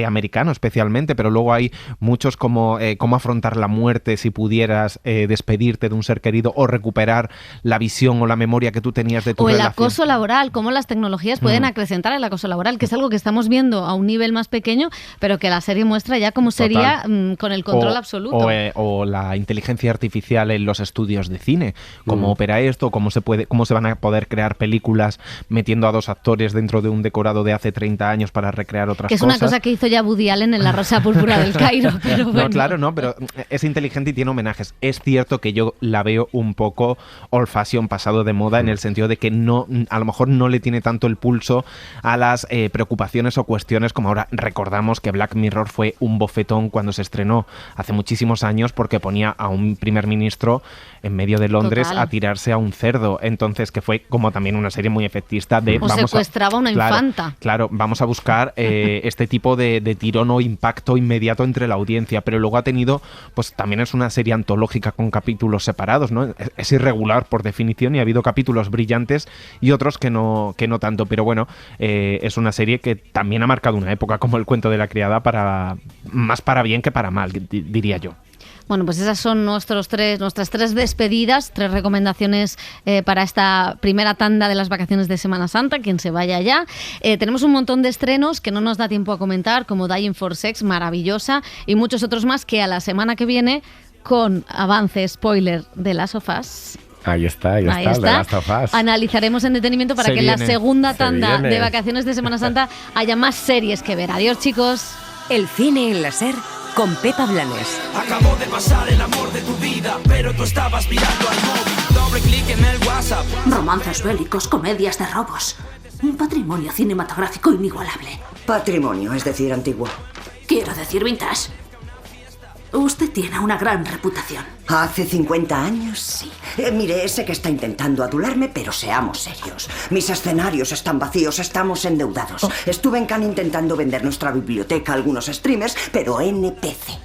americano especialmente, pero luego hay muchos como cómo afrontar la muerte si pudieras despedirte de un ser querido o recuperar la visión o la memoria que tú tenías de tu relación. O el acoso laboral, cómo las tecnologías pueden acrecentar el acoso laboral, que es algo que estamos viendo a un nivel más pequeño, pero que la serie muestra ya cómo sería con el control absoluto. O la inteligencia artificial en los estudios de cine, cómo opera esto, cómo se van a poder crear películas metiendo a 2 actores dentro de un decorado de hace 30 años para recrear otras cosas. Que es una cosa que hizo ya Woody Allen en La Rosa Púrpura del Cairo. Pero bueno. No, claro, no, pero es inteligente y tiene homenajes. Es cierto que yo la veo un poco old fashion, pasado de moda, en el sentido de que no, a lo mejor no le tiene tanto el pulso a las preocupaciones o cuestiones como ahora. Recordamos que Black Mirror fue un bofetón cuando se estrenó hace muchísimos años porque ponía a un primer ministro en medio de Londres a tirarse a un cerdo. Entonces, que fue como también una serie muy efectista de... O secuestraba a una infanta. Claro, vamos a buscar este tipo de tirón o impacto inmediato entre la audiencia, pero luego ha tenido, pues también es una serie antológica con capítulos separados, ¿no? Es irregular por definición y ha habido capítulos brillantes y otros que no tanto, pero bueno, es una serie que también ha marcado una época, como El cuento de la criada, más para bien que para mal, diría yo. Bueno, pues esas son nuestras 3 despedidas, 3 recomendaciones para esta primera tanda de las vacaciones de Semana Santa, quien se vaya ya. Tenemos un montón de estrenos que no nos da tiempo a comentar, como Dying for Sex, maravillosa, y muchos otros más que a la semana que viene, con avance, spoiler, de Last of Us. Ahí está. The Last of Us. Analizaremos en detenimiento para que en la segunda tanda de vacaciones de Semana Santa haya más series que ver. Adiós, chicos. El cine en la SER con Pepa Blanes. Acabó de pasar el amor de tu vida, pero tú estabas mirando al móvil. Doble clic en el WhatsApp. Romances bélicos, comedias de robos. Un patrimonio cinematográfico inigualable. Patrimonio, es decir, antiguo. Quiero decir vintage. Usted tiene una gran reputación. ¿Hace 50 años? Sí. Mire, sé que está intentando adularme, pero seamos serios. Mis escenarios están vacíos, estamos endeudados. Estuve en Cannes intentando vender nuestra biblioteca a algunos streamers, pero NPC.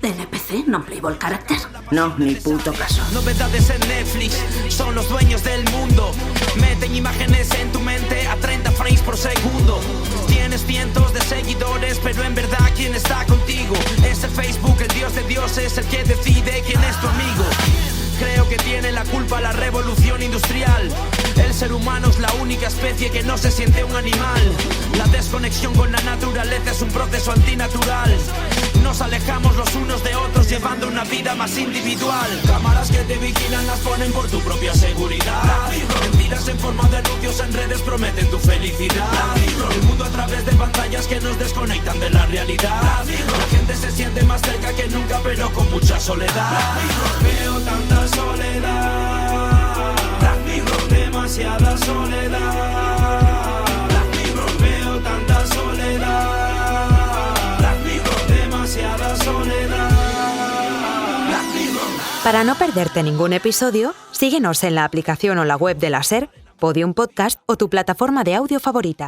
¿NPC? ¿Non-playable character? No, ni puto caso. Novedades en Netflix, son los dueños del mundo. Meten imágenes en tu mente a 30 frames por segundo. Tienes cientos de seguidores, pero en verdad ¿quién está contigo? Es el Facebook, el dios de dioses, el que decide quién es tu amigo. Creo que tiene la culpa la revolución industrial. El ser humano es la única especie que no se siente un animal. La desconexión con la naturaleza es un proceso antinatural. Nos alejamos los unos de otros llevando una vida más individual. Cámaras que te vigilan las ponen por tu propia seguridad. Mentiras en forma de anuncios en redes prometen tu felicidad. El mundo a través de pantallas que nos desconectan de la realidad. La gente se siente más cerca que nunca, pero con mucha soledad. Veo tanta soledad, demasiada soledad. Veo tanta soledad, demasiada soledad. Para no perderte ningún episodio, síguenos en la aplicación o la web de la SER, Podium Podcast o tu plataforma de audio favorita.